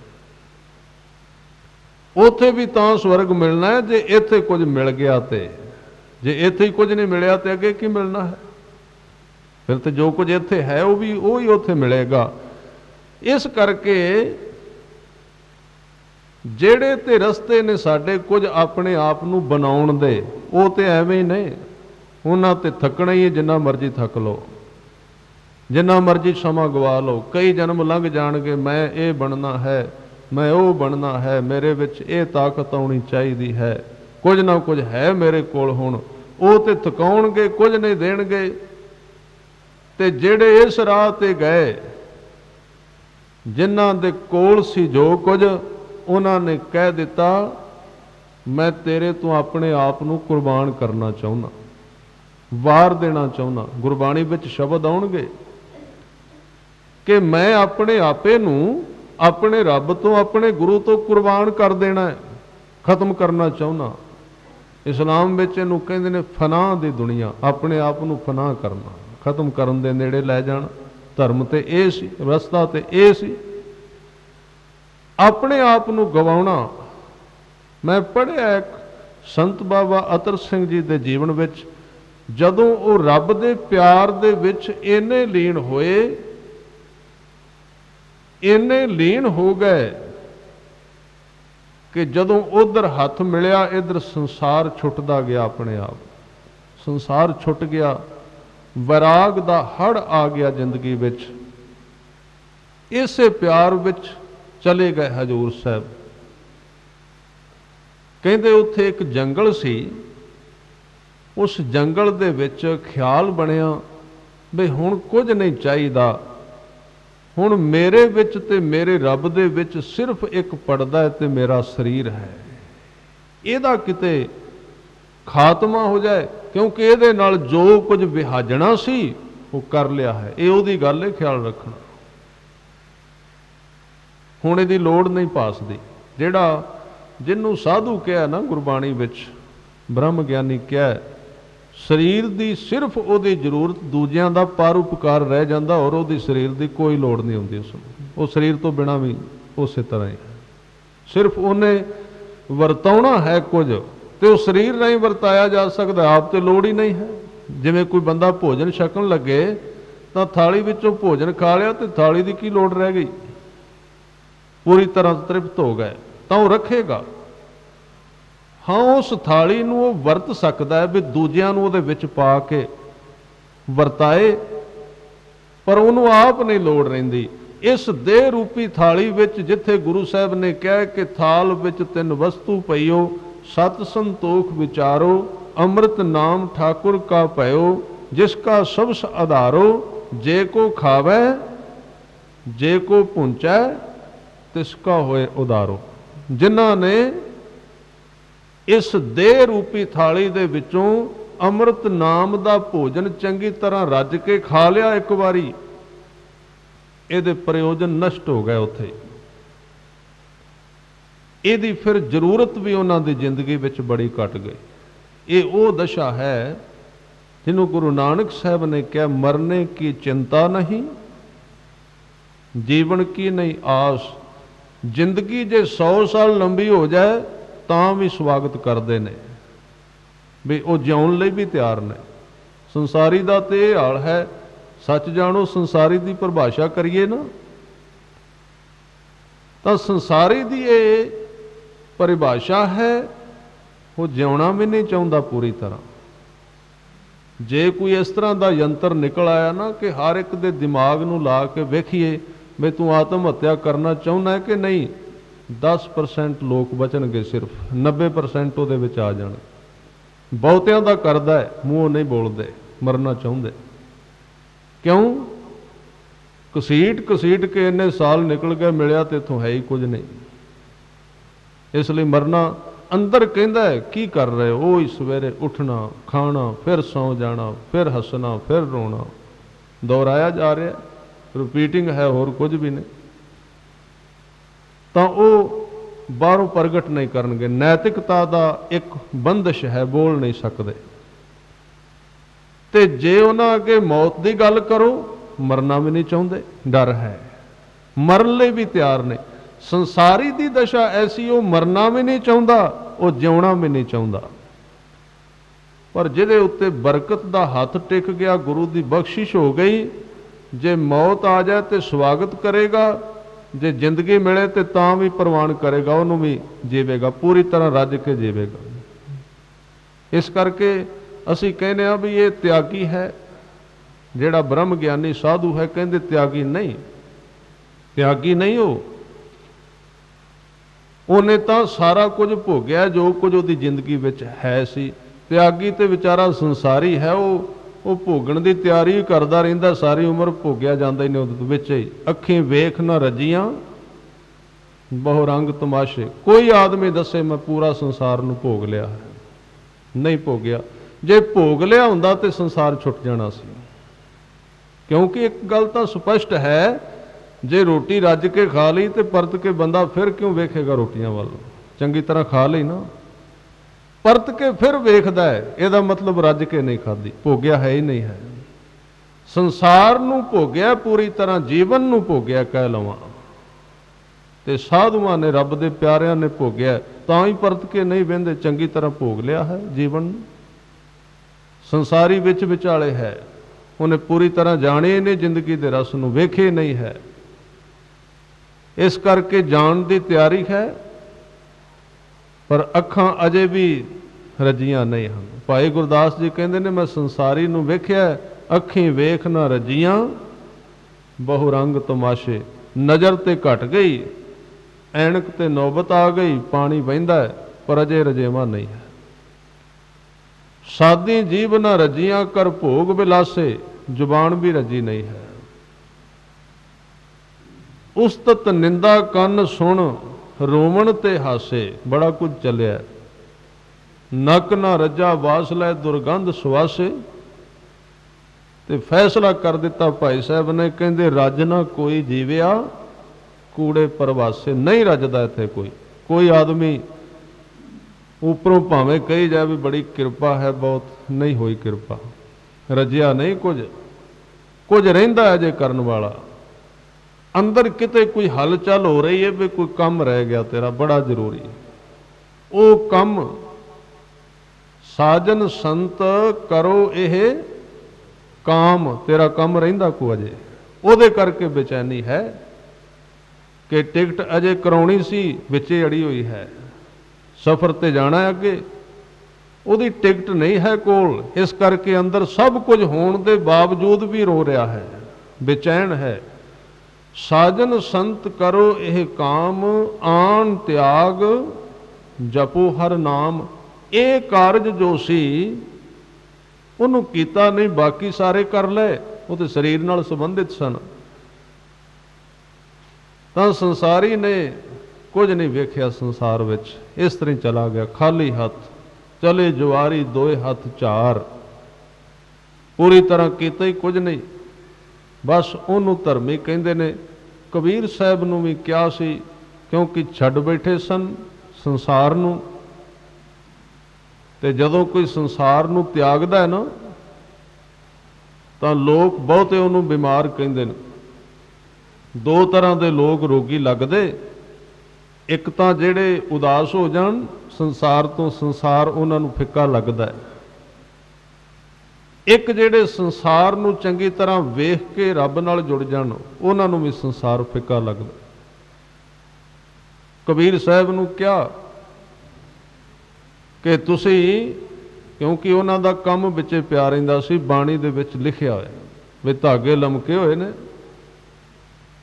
ਉੱਥੇ ਵੀ ਤਾਂ ਸਵਰਗ ਮਿਲਣਾ ਹੈ ਜੇ ਇੱਥੇ ਕੁਝ ਮਿਲ ਗਿਆ, ਤੇ ਜੇ ਇੱਥੇ ਹੀ ਕੁਝ ਨਹੀਂ ਮਿਲਿਆ ਤੇ ਅੱਗੇ ਕੀ ਮਿਲਣਾ ਹੈ? ਫਿਰ ਤੇ ਜੋ ਕੁਝ ਇੱਥੇ ਹੈ ਉਹ ਵੀ ਉਹੀ ਉੱਥੇ ਮਿਲੇਗਾ। ਇਸ ਕਰਕੇ ਜਿਹੜੇ ਤੇ ਰਸਤੇ ਨੇ ਸਾਡੇ ਕੁਝ ਆਪਣੇ ਆਪ ਨੂੰ ਬਣਾਉਣ ਦੇ, ਉਹ ਤੇ ਐਵੇਂ ਹੀ ਨੇ, ਉਹਨਾਂ ਤੇ ਥੱਕਣਾ ਹੀ ਹੈ। ਜਿੰਨਾ ਮਰਜ਼ੀ ਥੱਕ ਲਓ, ਜਿੰਨਾ ਮਰਜ਼ੀ ਸਮਾਂ ਗਵਾ ਲਓ, ਕਈ ਜਨਮ ਲੰਘ ਜਾਣਗੇ, ਮੈਂ ਇਹ ਬਣਨਾ ਹੈ, ਮੈਂ ਉਹ ਬਣਨਾ ਹੈ, ਮੇਰੇ ਵਿੱਚ ਇਹ ਤਾਕਤ ਆਉਣੀ ਚਾਹੀਦੀ ਹੈ, ਕੁਝ ਨਾ ਕੁਝ ਹੈ ਮੇਰੇ ਕੋਲ ਹੁਣ, ਉਹ ਤੇ ਥਕਾਉਣਗੇ, ਕੁਝ ਨਹੀਂ ਦੇਣਗੇ। ਤੇ ਜਿਹੜੇ ਇਸ ਰਾਹ ਤੇ ਗਏ, ਜਿਨ੍ਹਾਂ ਦੇ ਕੋਲ ਸੀ ਜੋ ਕੁਝ, ਉਹਨਾਂ ਨੇ ਕਹਿ ਦਿੱਤਾ ਮੈਂ ਤੇਰੇ ਤੋਂ ਆਪਣੇ ਆਪ ਨੂੰ ਕੁਰਬਾਨ ਕਰਨਾ ਚਾਹੁੰਦਾ, ਵਾਰ ਦੇਣਾ ਚਾਹੁੰਦਾ। ਗੁਰਬਾਣੀ ਵਿੱਚ ਸ਼ਬਦ ਆਉਣਗੇ ਕਿ ਮੈਂ ਆਪਣੇ ਆਪੇ ਨੂੰ ਆਪਣੇ ਰੱਬ ਤੋਂ, ਆਪਣੇ ਗੁਰੂ ਤੋਂ ਕੁਰਬਾਨ ਕਰ ਦੇਣਾ ਹੈ, ਖਤਮ ਕਰਨਾ ਚਾਹੁੰਦਾ। ਇਸਲਾਮ ਵਿੱਚ ਇਹਨੂੰ ਕਹਿੰਦੇ ਨੇ ਫਨਾਹ ਦੀ ਦੁਨੀਆ, ਆਪਣੇ ਆਪ ਨੂੰ ਫਨਾਹ ਕਰਨਾ, ਖਤਮ ਕਰਨ ਦੇ ਨੇੜੇ ਲੈ ਜਾਣਾ। ਧਰਮ ਤੇ ਇਹ ਸੀ, ਰਸਤਾ ਤੇ ਇਹ ਸੀ, ਆਪਣੇ ਆਪ ਨੂੰ ਗਵਾਉਣਾ। ਮੈਂ ਪੜ੍ਹਿਆ ਇੱਕ ਸੰਤ ਬਾਬਾ ਅਤਰ ਸਿੰਘ ਜੀ ਦੇ ਜੀਵਨ ਵਿੱਚ, ਜਦੋਂ ਉਹ ਰੱਬ ਦੇ ਪਿਆਰ ਦੇ ਵਿੱਚ ਇੰਨੇ ਲੀਨ ਹੋਏ, ਇੰਨੇ ਲੀਨ ਹੋ ਗਏ ਕਿ ਜਦੋਂ ਉਧਰ ਹੱਥ ਮਿਲਿਆ ਇਧਰ ਸੰਸਾਰ ਛੁੱਟਦਾ ਗਿਆ, ਆਪਣੇ ਆਪ ਸੰਸਾਰ ਛੁੱਟ ਗਿਆ, ਵੈਰਾਗ ਦਾ ਹੜ੍ਹ ਆ ਗਿਆ ਜ਼ਿੰਦਗੀ ਵਿੱਚ। ਇਸੇ ਪਿਆਰ ਵਿੱਚ ਚਲੇ ਗਏ ਹਜ਼ੂਰ ਸਾਹਿਬ। ਕਹਿੰਦੇ ਉੱਥੇ ਇੱਕ ਜੰਗਲ ਸੀ, ਉਸ ਜੰਗਲ ਦੇ ਵਿੱਚ ਖਿਆਲ ਬਣਿਆ ਵੀ ਹੁਣ ਕੁਝ ਨਹੀਂ ਚਾਹੀਦਾ, ਹੁਣ ਮੇਰੇ ਵਿੱਚ ਤੇ ਮੇਰੇ ਰੱਬ ਦੇ ਵਿੱਚ ਸਿਰਫ ਇੱਕ ਪਰਦਾ ਹੈ ਤੇ ਮੇਰਾ ਸਰੀਰ ਹੈ, ਇਹਦਾ ਕਿਤੇ ਖਾਤਮਾ ਹੋ ਜਾਏ, ਕਿਉਂਕਿ ਇਹਦੇ ਨਾਲ ਜੋ ਕੁਝ ਵਿਹਾਜਣਾ ਸੀ ਉਹ ਕਰ ਲਿਆ ਹੈ। ਇਹ ਉਹਦੀ ਗੱਲ ਹੈ, ਖਿਆਲ ਰੱਖਣਾ। ਹੁਣ ਇਹਦੀ ਲੋੜ ਨਹੀਂ ਪਾਸਦੀ। ਜਿਹੜਾ ਜਿਹਨੂੰ ਸਾਧੂ ਕਿਹਾ ਨਾ ਗੁਰਬਾਣੀ ਵਿੱਚ, ਬ੍ਰਹਮ ਗਿਆਨੀ ਕਿਹਾ, ਸਰੀਰ ਦੀ ਸਿਰਫ ਉਹਦੀ ਜ਼ਰੂਰਤ, ਦੂਜਿਆਂ ਦਾ ਪਰਉਪਕਾਰ ਰਹਿ ਜਾਂਦਾ, ਔਰ ਉਹਦੀ ਸਰੀਰ ਦੀ ਕੋਈ ਲੋੜ ਨਹੀਂ ਹੁੰਦੀ ਉਸਨੂੰ। ਉਹ ਸਰੀਰ ਤੋਂ ਬਿਨਾਂ ਵੀ ਉਸੇ ਤਰ੍ਹਾਂ ਹੀ ਹੈ, ਸਿਰਫ ਉਹਨੇ ਵਰਤਾਉਣਾ ਹੈ ਕੁਝ, ਤੇ ਉਹ ਸਰੀਰ ਨਹੀਂ ਵਰਤਾਇਆ ਜਾ ਸਕਦਾ, ਆਪ ਤੇ ਲੋੜ ਹੀ ਨਹੀਂ ਹੈ। ਜਿਵੇਂ ਕੋਈ ਬੰਦਾ ਭੋਜਨ ਛਕਣ ਲੱਗੇ ਤਾਂ ਥਾਲੀ ਵਿੱਚੋਂ ਭੋਜਨ ਖਾ ਲਿਆ ਤੇ ਥਾਲੀ ਦੀ ਕੀ ਲੋੜ ਰਹਿ ਗਈ, ਪੂਰੀ ਤਰ੍ਹਾਂ ਤ੍ਰਿਪਤ ਹੋ ਗਏ, ਤਾਂ ਉਹ ਰੱਖੇਗਾ। ਹਾਂ, ਉਸ ਥਾਲੀ ਨੂੰ ਉਹ ਵਰਤ ਸਕਦਾ ਹੈ ਵੀ ਦੂਜਿਆਂ ਨੂੰ ਉਹਦੇ ਵਿੱਚ ਪਾ ਕੇ ਵਰਤਾਏ, ਪਰ ਉਹਨੂੰ ਆਪ ਨਹੀਂ ਲੋੜ ਰਹਿੰਦੀ। ਇਸ ਦੇਹ ਰੂਪੀ ਥਾਲੀ ਵਿੱਚ ਜਿੱਥੇ ਗੁਰੂ ਸਾਹਿਬ ਨੇ ਕਿਹਾ ਕਿ ਥਾਲ ਵਿੱਚ ਤਿੰਨ ਵਸਤੂ ਪਈਓ, ਸਤ ਸੰਤੋਖ ਵਿਚਾਰੋ, ਅੰਮ੍ਰਿਤ ਨਾਮ ਠਾਕੁਰ ਕਾ ਭਇਓ, ਜਿਸ ਕਾ ਸਬਸ ਆਧਾਰੋ, ਜੇ ਕੋ ਖਾਵੈ ਜੇ ਕੋ ਪੁੰਚੈ, ਤਿਸ ਕਾ ਹੋਏ ਉਦਾਰੋ। ਜਿਨ੍ਹਾਂ ਨੇ ਇਸ ਦੇਹ ਰੂਪੀ ਥਾਲੀ ਦੇ ਵਿੱਚੋਂ ਅੰਮ੍ਰਿਤ ਨਾਮ ਦਾ ਭੋਜਨ ਚੰਗੀ ਤਰ੍ਹਾਂ ਰੱਜ ਕੇ ਖਾ ਲਿਆ ਇੱਕ ਵਾਰੀ, ਇਹਦੇ ਪ੍ਰਯੋਜਨ ਨਸ਼ਟ ਹੋ ਗਏ ਉੱਥੇ। ਇਹਦੀ ਫਿਰ ਜ਼ਰੂਰਤ ਵੀ ਉਹਨਾਂ ਦੀ ਜ਼ਿੰਦਗੀ ਵਿੱਚ ਬੜੀ ਘਟ ਗਈ। ਇਹ ਉਹ ਦਸ਼ਾ ਹੈ ਜਿਹਨੂੰ ਗੁਰੂ ਨਾਨਕ ਸਾਹਿਬ ਨੇ ਕਿਹਾ, ਮਰਨੇ ਕੀ ਚਿੰਤਾ ਨਹੀਂ, ਜੀਵਨ ਕੀ ਨਹੀਂ ਆਸ। ਜ਼ਿੰਦਗੀ ਜੇ 100 ਸਾਲ ਲੰਬੀ ਹੋ ਜਾਏ ਤਾਂ ਵੀ ਸਵਾਗਤ ਕਰਦੇ ਨੇ, ਵੀ ਉਹ ਜਿਉਣ ਲਈ ਵੀ ਤਿਆਰ ਨੇ। संसारी दा ते ये हाल है। सच जानो संसारी दी परिभाषा करिए ना तो संसारी दी ये परिभाषा है वो जिउना भी नहीं चाहता पूरी तरह। जे कोई इस तरह का यंत्र निकल आया ना कि हर एक दे दिमाग नूं ला के वेखिए भी तू आत्म हत्या करना चाहुंदा है कि नहीं, 10% लोग बचणगे, सिर्फ 90% उहदे विच आ जाणगे। बहुतियां दा करदा है, मूँह नहीं बोलते, मरना चाहुंदे। क्यों? घसीट घसीट के इन्ने साल निकल गए, मिलिया तो इत्थों है ही कुछ नहीं, इसलिए मरना। अंदर कहता है की कर रहे हो, ही सवेरे उठना, खाना, फिर सौ जाना, फिर हसना, फिर रोना, दोहराया जा रहा है, रिपीटिंग है, होर कुछ भी नहीं। तो वो बाहरों प्रगट नहीं करनगे। नैतिकता का एक बंदिश है, बोल नहीं सकते। ते जे उन्हां अगे मौत की गल करो, मरना भी नहीं चाहते, डर है, मरन लिए भी तैयार नहीं। संसारी दी दशा ऐसी, वो मरना भी नहीं चाहता, वो जिउना भी नहीं चाहता। पर जिहदे उत्ते बरकत दा हाथ टिक गया, गुरु की बख्शिश हो गई, जे मौत आ जाए तो स्वागत करेगा, जे जिंदगी मिले तो तां भी प्रवान करेगा, उन्होंने भी जीवेगा, पूरी तरह रज के जीवेगा। इस करके असी कहने आ भी ये त्यागी है। जिहड़ा ब्रह्म ज्ञानी साधु है कहते त्यागी नहीं, त्यागी नहीं हो, उन्हें तो सारा कुछ भोग्या जो कुछ उसकी जिंदगी विच है सी। त्यागी तो विचारा संसारी है, वो भोगण की तैयारी करता रहिंदा, सारी उम्र भोग्या जांदा ही नहीं उहदे विच ही। अखीं वेख ना रजियां बहु रंग तमाशे। कोई आदमी दसे मैं पूरा संसार नूं भोग लिया है, नहीं भोग्या। जे भोग लिया हुंदा तो संसार छुट जाना सी। क्योंकि एक गल तो स्पष्ट है, जे रोटी रज के खा ली तो परत के बंदा फिर क्यों वेखेगा रोटियां वाल, चंगी तरह खा ली ना, परत के फिर वेखदा है, ਇਹਦਾ मतलब रज के नहीं खाधी, भोग्या है ही नहीं है। संसार नूं भोग्या पूरी तरह, जीवन नूं भोग्या कह लवां ते साधुआं ने, रब दे प्यारिआं ने भोग्या, तां ही परत के नहीं वहिंदे, चंगी तरह भोग लिया है जीवन। संसारी विच विचाले है, उन्हें पूरी तरह जाने नहीं, जिंदगी दे रस नूं वेखे नहीं है। इस करके जान की तैयारी है, पर अखां अजे भी रजियां नहीं हैं। भाई गुरदास जी कहते ने, मैं संसारी नूं वेख्या, अखीं वेख ना रजियां बहु रंग तमाशे। नज़र ते घट गई, ऐनक ते नौबत आ गई, पानी बहिंदा है पर अजे रजेवा नहीं है। सादी जीव ना रजियां कर भोग बिलासे, जुबान भी रजी नहीं है। उस्तत निंदा कन सुन, रोवण ते हासे। बड़ा कुछ चलिया। नक ना रजा वास लै, दुर्गंध सुवासे। ते फैसला कर दिता भाई साहब ने, कहते रज ना कोई जीविया, कूड़े प्रवासे। नहीं रजदा इत्थे कोई आदमी उपरों भावें कही जाए भी बड़ी किरपा है, बहुत नहीं हुई किरपा, रजिया नहीं कुछ रहिंदा है जे करन वाला। अंदर किते कोई हलचल हो रही है भी कोई कम रह गया तेरा बड़ा जरूरी, वो कम साजन संत करो यह काम, तेरा कम रहिंदा को अजे, ਉਹਦੇ करके बेचैनी है कि टिकट अजे कराउणी सी, विचे अड़ी हुई है, सफर ते जाना है अगे, ਉਹਦੀ टिकट नहीं है कोल। इस करके अंदर सब कुछ होने के बावजूद भी रो रहा है, बेचैन है। साजन संत करो यह काम, आन त्याग जपो हर नाम। ये कारज जो सी उन्होंने कीता नहीं, बाकी सारे कर ले, वो तो शरीर नाल संबंधित सन। तो संसारी ने कुछ नहीं वेख्या संसार विच, इस तरह चला गया खाली हाथ, चले जुआरी दोए हाथ चार, पूरी तरह कीता ही कुछ नहीं। बस उन्होंने धर्मी कहते ने। कबीर साहब नूं भी क्या सी, क्योंकि छड्ड बैठे सन संसार नूं, ते जदों कोई संसार नूं त्यागदा है ना, तो लोग बहुते उन्होंने बीमार कहते हैं। दो तरह के लोग रोगी लगते, एक तो जेड़े उदास हो जान संसार तो, संसार उन्होंने फिक्का लगता है, एक जिहड़े संसार नूं चंगी तरह वेख के रब नाल जुड़ जाण उन्हां नूं भी संसार फिक्का लगदा। कबीर साहब नूं कहा कि तुसीं, क्योंकि उन्हां दा काम विचे पिया रहिंदा सी, बाणी दे विच लिखिया होया भी धागे लमके होए ने,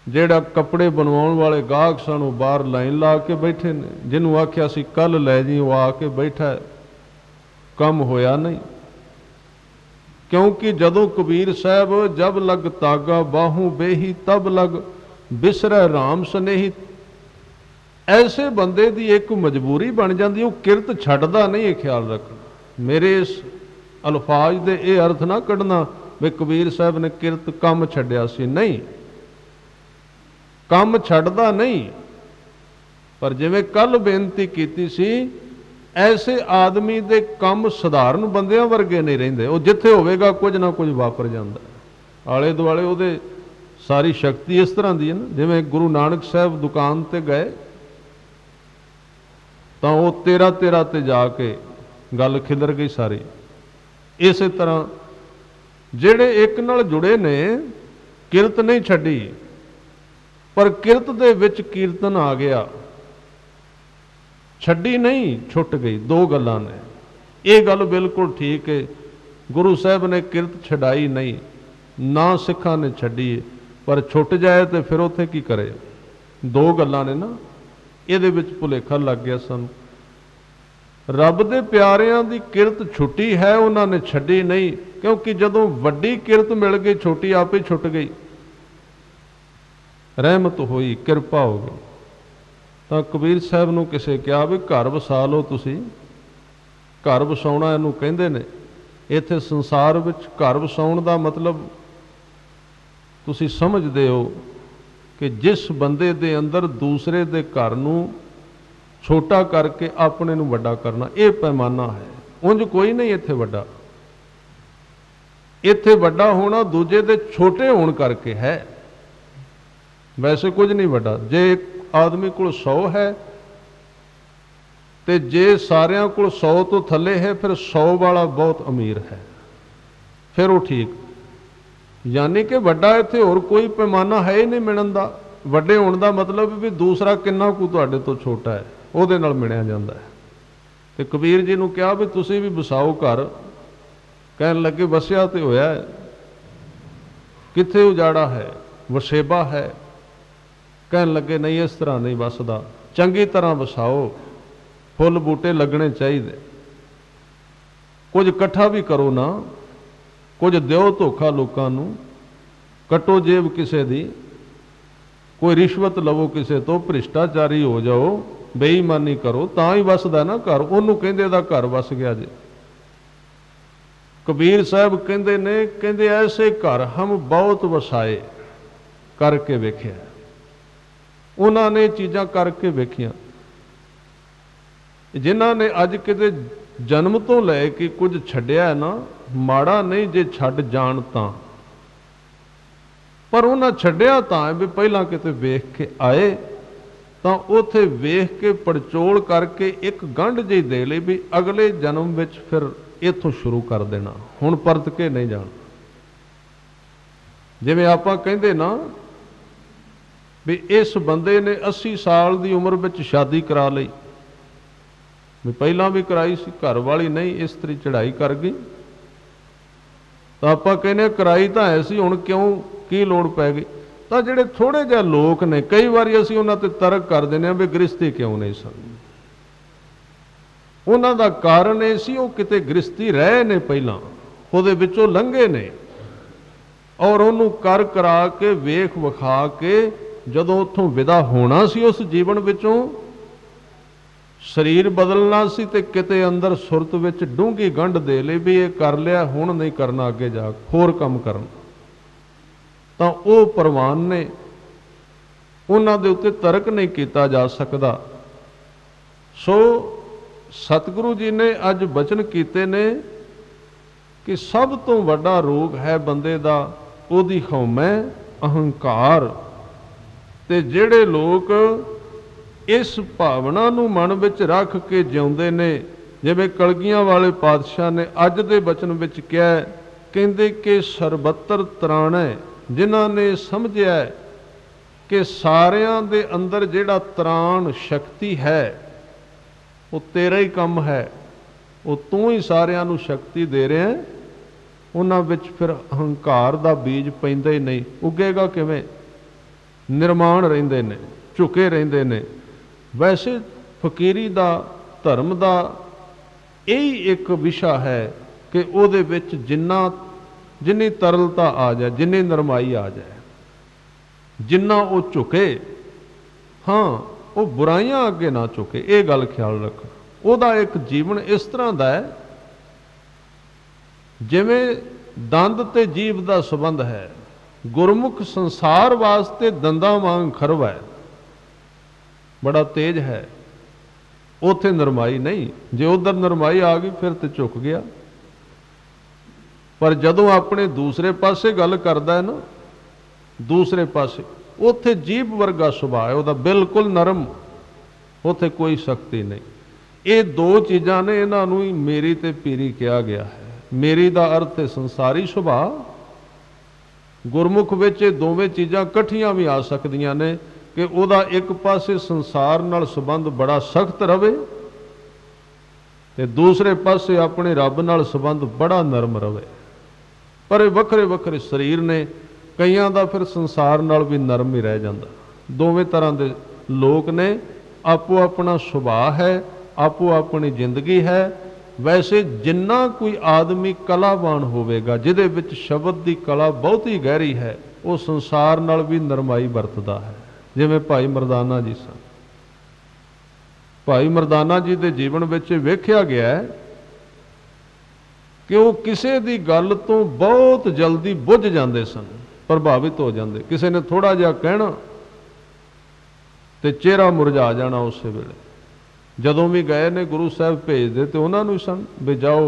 ਜਿਹੜਾ कपड़े बनवाउण वाले गाहक सन वो बाहर लाइन ला के बैठे ने, जिन्हों आख्या सी कल लै जी वो आके बैठा है, कम होया नहीं। क्योंकि जदों कबीर साहब जब लग तागा बाहू बेही तब लग बिसरै राम स्नेही, ऐसे बंदे दी एक मजबूरी बन जाती, वो किरत छड्डदा नहीं। ये ख्याल रखना, मेरे इस अल्फाज दे ये अर्थ ना कढ़ना भी कबीर साहब ने किरत कम छड्डिया सी, नहीं, कम छड्डदा नहीं। पर जिवें कल बेनती कीती सी, ऐसे आदमी दे कम सधारण बंदियां वर्गे नहीं रहिंदे, वो जिथे होवेगा कुछ ना कुछ वापर जांदा है। आले दुआले उहदे सारी शक्ति इस तरह दी है ना, जिवें गुरु नानक साहब दुकान ते गए तो वो 13 ते जाके गल खिलर गई सारी। इस तरह जिहड़े एक नाल जुड़े ने, किरत नहीं छड्डी, पर किरत दे विच कीर्तन आ गया, छड्डी नहीं, छुट गई। दो गल्लां ने, ये गल बिल्कुल ठीक है, गुरु साहब ने किरत छडाई नहीं, ना सिखां ने छड्डी, पर छुट जाए तो फिर उत्थे की करे। दो गल्लां ने ना, ਇਹਦੇ ਵਿੱਚ ਭੁਲੇਖਾ ਲੱਗ ਗਿਆ ਸਾਨੂੰ। ਰੱਬ ਦੇ ਪਿਆਰਿਆਂ ਦੀ ਕਿਰਤ ਛੁੱਟੀ ਹੈ, ਉਹਨਾਂ ਨੇ ਛੱਡੀ ਨਹੀਂ, ਕਿਉਂਕਿ ਜਦੋਂ ਵੱਡੀ ਕਿਰਤ ਮਿਲ ਗਈ ਛੋਟੀ ਆਪੇ ਛੁੱਟ ਗਈ। ਰਹਿਮਤ ਹੋਈ, ਕਿਰਪਾ ਹੋ ਗਈ। ਤਾਂ ਕਬੀਰ ਸਾਹਿਬ ਨੂੰ ਕਿਸੇ ਕਿਹਾ ਵੀ ਘਰ ਵਸਾ ਲਓ, ਤੁਸੀਂ ਘਰ ਵਸਾਉਣਾ ਇਹਨੂੰ ਕਹਿੰਦੇ ਨੇ। ਇੱਥੇ ਸੰਸਾਰ ਵਿੱਚ ਘਰ ਵਸਾਉਣ ਦਾ ਮਤਲਬ ਤੁਸੀਂ ਸਮਝਦੇ ਹੋ कि जिस बंदे दे अंदर दूसरे दे घर नूं छोटा करके अपने नूं वड्डा करना, ये पैमाना है। उंज कोई नहीं इत्थे वड्डा, इत्थे वड्डा होना दूजे दे छोटे होण करके है, वैसे कुछ नहीं वड्डा। जे एक आदमी कोल 100 है ते जे सारियां कोल 100 तो थले है, फिर 100 वाला बहुत अमीर है, फिर वो ठीक। यानी कि वड्डा इत्थे होर कोई पैमाना है ही नहीं मिलण दा। वड्डे होण दा मतलब भी दूसरा किन्ना कु तुहाडे तो छोटा है, ਉਹਦੇ ਨਾਲ ਮਿਲਿਆ ਜਾਂਦਾ ਹੈ। ਤੇ कबीर जी ਨੂੰ ਕਿਹਾ भी ਤੁਸੀਂ भी ਵਸਾਓ घर। ਕਹਿਣ ਲੱਗੇ ਵਸਿਆ ਤੇ ਹੋਇਆ ਹੈ, ਕਿੱਥੇ ਉਜਾੜਾ ਹੈ, ਵਸੇਬਾ ਹੈ। ਕਹਿਣ ਲੱਗੇ ਨਹੀਂ, ਇਸ ਤਰ੍ਹਾਂ ਨਹੀਂ ਵਸਦਾ, ਚੰਗੀ ਤਰ੍ਹਾਂ ਵਸਾਓ, ਫੁੱਲ ਬੂਟੇ ਲੱਗਣੇ ਚਾਹੀਦੇ, ਕੁਝ ਇਕੱਠਾ ਵੀ ਕਰੋ ਨਾ, कुछ दिओ धोखा लोगों नूं, कटो जेब किसी दी, कोई रिश्वत लवो किसी तो, भ्रिष्टाचारी हो जाओ, बेईमानी करो, तां ही वसदा ना घर। उन्होंने कहंदे दा घर वस गया जी। कबीर साहब कहंदे ने, कहंदे ऐसे घर हम बहुत वसाए, करके वेखिया, उन्होंने चीज़ां करके वेखिया, जिन्हां ने अज किते जन्म तो लैके कुछ छड्डिया है ना, माड़ा नहीं जे छड्ड जाण तां, पर उन्हां छड्डिया तां भी पहलां किते वेख के आए, तां उत्थे वेख के पड़चोल करके एक गंढ जी दे लई भी अगले जन्म विच फिर इत्थों शुरू कर देना, हुण परत के नहीं जाना। जिवें आपां कहिंदे ना भी इस बंदे ने 80 साल की उम्र विच शादी करा लई, भी पहलां भी कराई सी, घर वाली नहीं, इस्तरी चढ़ाई कर गई, तो आप कहने कराई तो है सी, हुण क्यों की लोड़ पै गई। तो जिहड़े थोड़े जिहे लोग ने, कई बार असीं उन्हां ते तर्क कर दिंदे हां भी गृहस्थी क्यों नहीं सन। उन्हां दा कारण ये सी, वो किते गृहस्थी रहे ने, पहलां उहदे विचों लंघे ने, और उहनूं कर करा के वेख विखा के जदों उत्थों विदा होना सी उस जीवन विचों, शरीर बदलना सी, ते किते अंदर सुरत विच डूंगी गंढ दे लई भी ये कर लिया, हुण नहीं करना, अगे जा होर काम करना। तां ओह प्रवान ने, उन्हां दे उत्ते तर्क नहीं कीता जा सकदा। सो सतगुरु जी ने अज बचन कीते ने कि सब तो वड्डा रोग है बंदे दा ओहदी हउमੈ अहंकार। ते जिहड़े लोग इस भावना नूं मन विच रख के जिउंदे ने, जिवें कलगियां वाले पातशाह ने अज दे बचन विच कहा कहते कि ਸਰਬੱਤਰ ਤਰਾਣੈ, जिन्हां ने समझिया कि सारियां दे अंदर जिहड़ा तराण शक्ति है वो तेरा ही काम है, वो तू ही सारियां नूं शक्ति दे रहा है, उन्हां विच फिर अहंकार दा बीज पैंदा ही नहीं। उगेगा किवें? निर्माण रहिंदे ने, झुके रहिंदे ने। वैसे फकीरी दा, धर्म दा यही एक विशा है कि उहदे विच जिन्नी तरलता आ जाए, जिन्नी नरमाई आ जाए, जिन्ना वो झुके, हाँ वो बुराइयां अगे ना झुके, ये गल ख्याल रखना। ਉਹਦਾ एक जीवन इस तरह का है जिवें दंद ते जीव का संबंध है। गुरमुख संसार वास्ते दंदा वांग खरवा है, बड़ा तेज है, उथे नरमाई नहीं। जे उधर नरमाई आ गई फिर तो झुक गया। पर जदों अपने दूसरे पासे गल करदा है ना, दूसरे पासे उथे जीव वर्गा सुभाव है, वह बिल्कुल नरम, उथे कोई शक्ति नहीं। ये दो चीज़ां ने, इन्हां नूं ही मेरी ते पीरी कहा गया है। मेरी दा अर्थ है संसारी सुभाव, गुरमुख विच ये दोवें चीज़ां इकट्ठियां भी आ सकदियां ने कि उहदा एक पासे संसार नाल संबंध बड़ा सख्त रवे ते दूसरे पासे अपने रब नाल संबंध बड़ा नरम रवे। पर ये वखरे वखरे शरीर ने, कईयां दा फिर संसार नाल भी नरम ही रह जांदा। दोवें तरह के लोग ने, आपो अपना सुभाव है, आपो अपनी जिंदगी है। वैसे जिन्ना कोई आदमी कलावान होवेगा, जिहदे विच शब्द की कला बहुत ही गहरी है, वो संसार नाल भी नरमाई वरतदा है। जिवें भाई मरदाना जी सन, भाई मरदाना जी के जीवन में वेख्या गया है कि वो किसी की गल तो बहुत जल्दी बुझ जाते सन, प्रभावित हो जाते। किसी ने थोड़ा जिहा कहना तो चेहरा मुरझा जाना। उस वेले जदों भी गए ने गुरु साहब भेजते तो उन्होंने सन भी जाओ,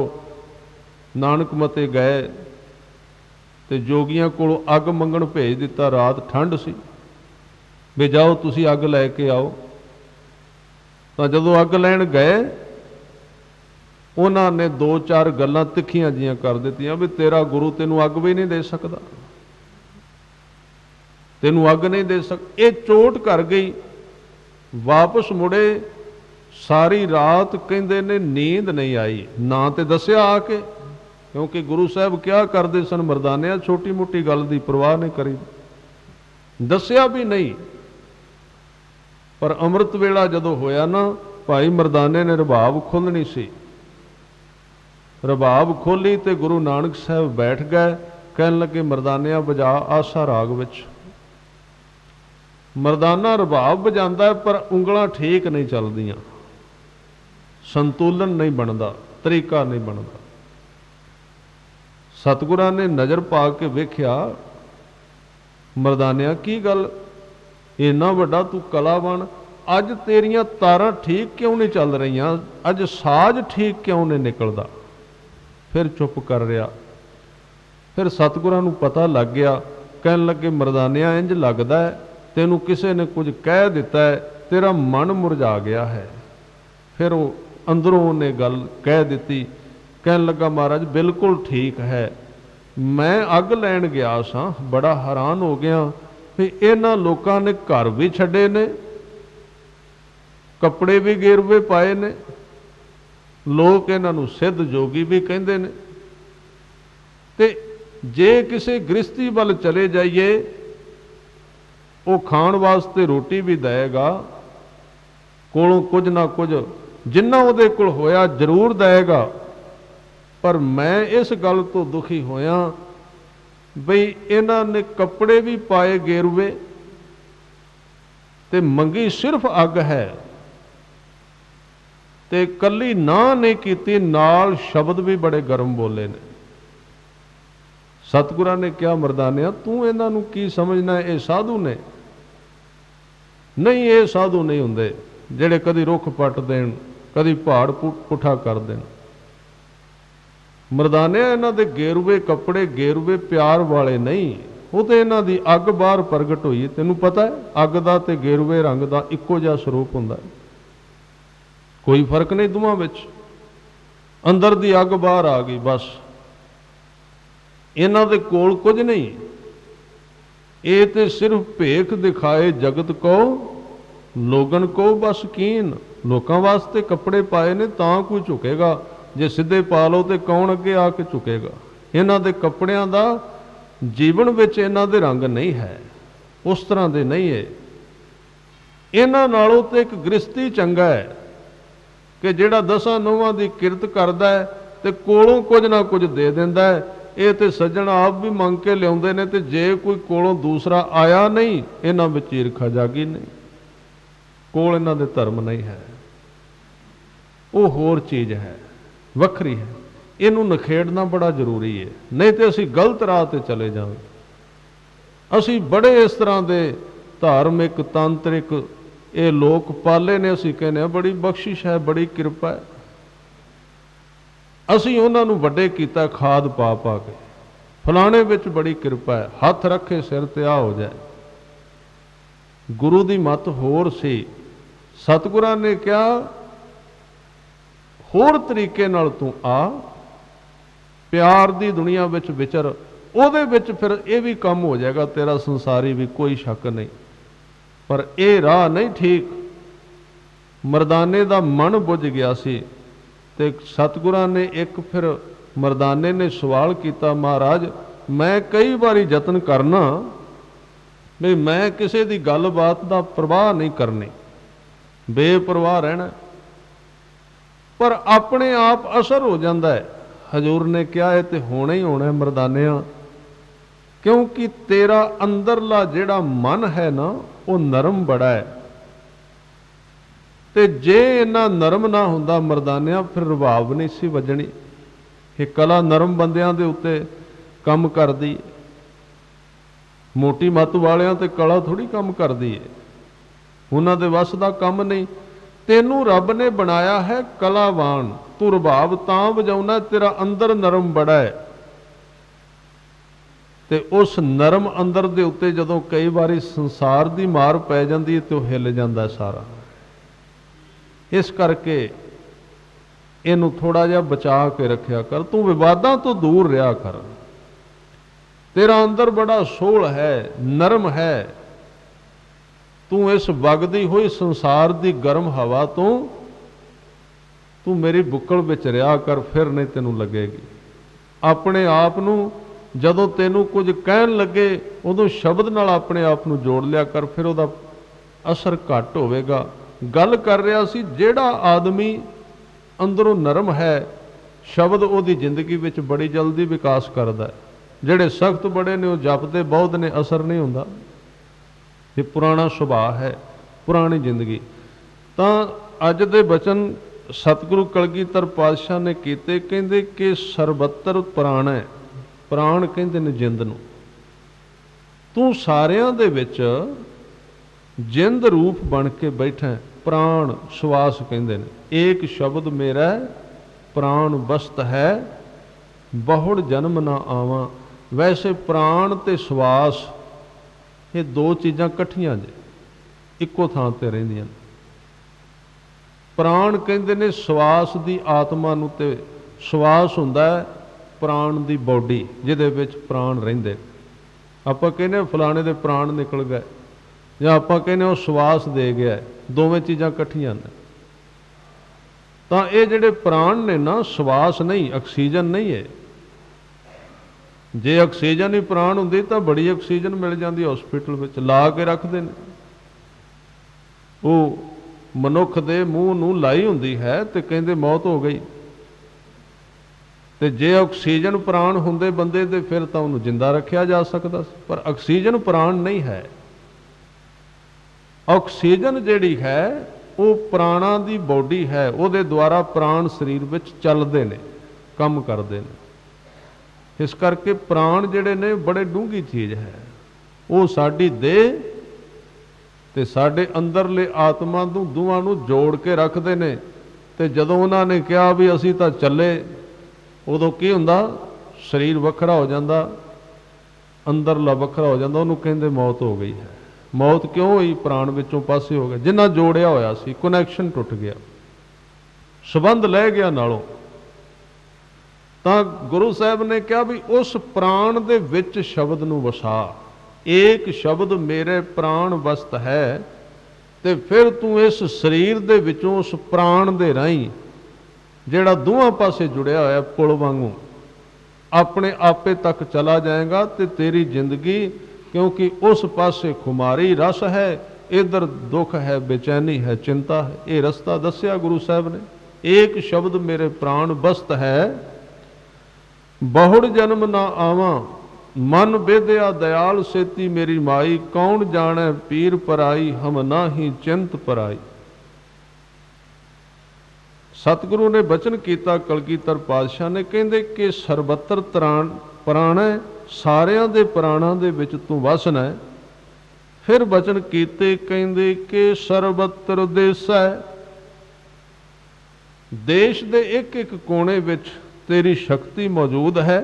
नानक मते गए तो जोगियां कोलों अग मंगण भेज दिता। रात ठंड सी, भी जाओ तुसी अग लैके आओ। तो जदों अग लैण गए, उन्होंने दो चार गल्लां तिखियां जिहियां कर दित्तियां भी तेरा गुरु तेनू अग भी नहीं दे सकदा, तेनू अग नहीं दे सकदा। ये चोट कर गई। वापस मुड़े, सारी रात कहते ने नींद नहीं आई। ना तो दसिया आके, क्योंकि गुरु साहब क्या करते सन, मरदानिया छोटी मोटी गल की परवाह नहीं करी, दसिया भी नहीं। पर अमृत वेला जदों होया ना, भाई मरदाने ने रबाब खोलनी सी। रबाब खोली तो गुरु नानक साहब बैठ गए, कहन लगे मरदानिया बजा आसा राग विच। मरदाना रबाब बजांदा है पर उंगलां ठीक नहीं चलदियां, संतुलन नहीं बनता, तरीका नहीं बनता। सतगुरां ने नज़र पा के वेख्या, मरदानिया की गल, इन्ना वड्डा तू कलावान, अज तेरियां तारां ठीक क्यों नहीं चल रही, अज साज ठीक क्यों नहीं निकलदा। फिर चुप कर रहा। फिर सतगुरां नूं पता लग गया, कहन लगे मरदानिया इंज लगदा है तेनू किसी ने कुछ कह दिता है, तेरा मन मुरझा गया है। फिर वो अंदरों ने गल कह दी, कहन लगा महाराज बिल्कुल ठीक है, मैं अग लैन गया सा, बड़ा हैरान हो गया भी इन्हां लोकां ने घर भी छड्डे ने, कपड़े भी गेरवे पाए ने, लोग इन्हां नूं सिद्ध जोगी भी कहंदे ने। ते जे किसी गृहस्थी वाल चले जाइए, वो खाण वास्ते रोटी भी देगा, कोलों कुछ ना कुछ जिन्ना उहदे कोल होया जरूर देगा। पर मैं इस गल तो दुखी होया बई इन्हां ने कपड़े भी पाए गेरुए ते मंगी सिर्फ अग है, ते कली ना नहीं कीती, नाल शब्द भी बड़े गर्म बोले ने। सतगुरां ने क्या मरदानिया तू इन्हां नूं की समझना, ये साधु ने? नहीं, ये साधु नहीं हुंदे जिहड़े कदी रुख पट देण, कदी पहाड़ पुठा कर देण। मरदानिया इन्हां दे गेरुए कपड़े, गेरुए प्यार वाले नहीं, वो तो इन्हां दी अग बाहर प्रगट होई। तैनूं पता है अग दा ते गेरुए रंग दा इक्को जिहा स्वरूप हुंदा है, कोई फर्क नहीं दोवां विच। अंदर दी अग बाहर आ गई बस। इन्हां दे कोल कुछ नहीं, ये तो सिर्फ भेख दिखाए जगत को, लोगन को बस कीन। लोगों वास्ते कपड़े पाए ने तां कोई झुकेगा, जे सीधे पा लो तो कौन अगे आके झुकेगा। इन्हां दे कपड़ियां दा जीवन विच इन्हां दे रंग नहीं है, उस तरह दे नहीं है। इन्हां नालों तो एक गृहस्थी चंगा है कि जिहड़ा 10 नौवां दी किरत करदा है ते कोलों कुछ ना कुछ दे दिंदा है। ये तो सज्जण आप भी मंग के लियाउंदे ने, ते जे कोई कोलों दूसरा आया नहीं, इन्हां विच ईरखा जागी नहीं, कोल इन्हां दे धर्म नहीं है, वो होर चीज़ है, वखरी है। इनू नखेड़ना बड़ा जरूरी है, नहीं तो असी गलत राह ते चले जाएंगे। असी बड़े इस तरह के धार्मिक तांत्रिक ये लोक पाले ने, असी कहने बड़ी बख्शिश है, बड़ी किरपा है। असी उन्होंने वड्डे कीता खाद पा पा के, फलाने विच बड़ी किरपा है, हथ रखे सिर ते आ हो जाए। गुरु की मत होर सी, सतगुरां ने कहा होर तरीके नाल तू आ, प्यार की दुनिया विच विचर, ਉਹਦੇ ਵਿੱਚ फिर ये भी कम हो जाएगा तेरा संसारी भी, कोई शक नहीं। पर यह राह नहीं ठीक। मरदाने का मन बुझ गया सी ते सतगुरां ने एक फिर मरदाने ने सवाल किया, महाराज मैं कई बारी यतन करना भी मैं किसी की गलबात का परवाह नहीं करनी, बेपरवाह रहना, पर अपने आप असर हो जाता है। हजूर ने कहा है तो होना ही होना है मरदाने, क्योंकि तेरा अंदरला जिहड़ा मन है ना वो नरम बड़ा है, ते जे इन्ना नरम ना हुंदा मरदानिया फिर रवाब नहीं सी वजनी। ये कला नरम बंदियां दे उत्ते काम करदी, मोटी मत वालियां ते कला थोड़ी काम करदी है, उन्हां दे वस दा काम नहीं। तेनू रब ने बनाया है कलावान, तू रबाब तां वजाउना तेरा अंदर नरम बड़ा है। ते उस नरम अंदर दे उत्ते जदों कई बारी संसार दी मार पै जांदी है तो हिल जांदा सारा। इस करके इनू थोड़ा जिहा बचा के रखिया कर, तू विवादां तो दूर रहा कर। तेरा अंदर बड़ा सोल है, नरम है, तू इस वगदी हुई संसार दी गर्म हवा तो तू मेरी बुक्कल विच रहा कर, फिर नहीं तेनू लगेगी। अपने आप नू जदों तेनू कुछ कहन लगे उदों शब्द नाल अपने आप नू जोड़ लिया कर, फिर उहदा असर घट होवेगा। गल कर रहा सी जिहड़ा आदमी अंदरों नरम है, शब्द उहदी जिंदगी विच बड़ी जल्दी विकास करदा है। जिहड़े सख्त बड़े ने वो जपदे बहुत ने, असर नहीं हुंदा। ये पुराना सुभाव है, पुरानी जिंदगी। तां अज दे बचन सतगुरु कलगीधर पातशाह ने कीते, कहंदे कि सर्वत्र प्राण है, प्राण कहंदे ने जिंद नूं। तू सारियां दे विच जिंद रूप बन के बैठा है, प्राण श्वास कहंदे ने। एक शब्द मेरा प्राण बस्त है, बहुड़ जन्म ना आवां। वैसे प्राण ते श्वास ये दो चीज़ां इकट्ठियां जे, इक्को थां ते रहिंदियां ने। प्राण कहंदे ने श्वास दी आत्मा नूं, ते श्वास हुंदा है प्राण दी बॉडी जिहदे विच प्राण रहिंदे। आपां कहने फलाणे दे प्राण निकल गए, जां आपां कहने वो श्वास दे गया, दोवें चीज़ां इकट्ठियां ने। तां ये जिहड़े प्राण ने ना, श्वास नहीं, ऑक्सीजन नहीं है। जे ऑक्सीजन ही प्राण हुंदी तां बड़ी ऑक्सीजन मिल जाती हॉस्पिटल विच, ला के रखदे ने। वो मनुख दे मूँह नूं लाई हुंदी है ते कहंदे मौत हो गई। ते जे ऑक्सीजन प्राण हुंदे बंदे दे फिर तां उहनूं जिंदा रखिया जा सकदा सी, पर ऑक्सीजन प्राण नहीं है। ऑक्सीजन जिहड़ी है वो प्राणा दी बॉडी है, उहदे द्वारा प्राण शरीर विच चलदे ने, काम करदे ने। इस करके प्राण जिहड़े ने बड़े डूंगी चीज़ है। वो साडी देह ते साडे अंदरले आत्मा नूं दोवां नूं जोड़ के रखदे ने। ते जदों उन्हां ने कहा भी असीं तां चले, उदों की हुंदा, शरीर वखरा हो जाता, अंदरला वखरा हो जाता, उन्होंने कहते मौत हो गई है। मौत क्यों हुई? प्राण विचों पासे हो गया, जिन्ना जोड़िया होया सी, कनैक्शन टुट गया, संबंध लै गया नालों। ਤਾਂ ਗੁਰੂ ਸਾਹਿਬ ਨੇ ਕਿਹਾ ਵੀ ਉਸ ਪ੍ਰਾਣ ਦੇ ਵਿੱਚ ਸ਼ਬਦ ਨੂੰ ਵਸਾ। ਏਕ ਸ਼ਬਦ ਮੇਰੇ ਪ੍ਰਾਣ ਵਸਤ ਹੈ। ਤੇ ਫਿਰ ਤੂੰ ਇਸ ਸਰੀਰ ਦੇ ਵਿੱਚੋਂ ਉਸ ਪ੍ਰਾਣ ਦੇ ਰਾਹੀਂ ਜਿਹੜਾ ਦੋਹਾਂ ਪਾਸੇ ਜੁੜਿਆ ਹੋਇਆ ਪੁਲ ਵਾਂਗੂ ਆਪਣੇ ਆਪੇ ਤੱਕ ਚਲਾ ਜਾਏਗਾ। ਤੇ ਤੇਰੀ ਜ਼ਿੰਦਗੀ, ਕਿਉਂਕਿ ਉਸ ਪਾਸੇ ਖੁਮਾਰੀ ਰਸ ਹੈ, ਇਧਰ ਦੁੱਖ ਹੈ, ਬੇਚੈਨੀ ਹੈ, ਚਿੰਤਾ ਹੈ। ਇਹ ਰਸਤਾ ਦੱਸਿਆ ਗੁਰੂ ਸਾਹਿਬ ਨੇ। ਏਕ ਸ਼ਬਦ ਮੇਰੇ ਪ੍ਰਾਣ ਬਸਤ ਹੈ, ਬਹੁੜ ਜਨਮ ਨਾ ਆਵਾਂ, ਮਨ ਬੇਦਿਆ ਦਇਆਲ ਸੇਤੀ ਮੇਰੀ ਮਾਈ, ਕੌਣ ਜਾਣੈ ਪੀਰ ਪਰਾਈ, ਹਮ ਨਾਹੀ ਚਿੰਤ ਪਰਾਈ। ਸਤਿਗੁਰੂ ਨੇ ਬਚਨ ਕੀਤਾ ਕਲਗੀਧਰ ਪਾਤਸ਼ਾਹ ਨੇ, ਕਹਿੰਦੇ ਕਿ ਸਰਬੱਤਰ ਪ੍ਰਾਣ ਹੈ, ਸਾਰਿਆਂ ਦੇ ਪ੍ਰਾਣਾਂ ਦੇ ਵਿੱਚ ਤੂੰ ਵਸਣਾ। ਫਿਰ ਬਚਨ ਕੀਤੇ, ਕਹਿੰਦੇ ਕਿ ਸਰਬੱਤਰ ਦੇਸੈ, ਦੇਸ਼ ਦੇ ਇੱਕ ਇੱਕ ਕੋਨੇ ਵਿੱਚ ਤੇਰੀ ਸ਼ਕਤੀ ਮੌਜੂਦ ਹੈ।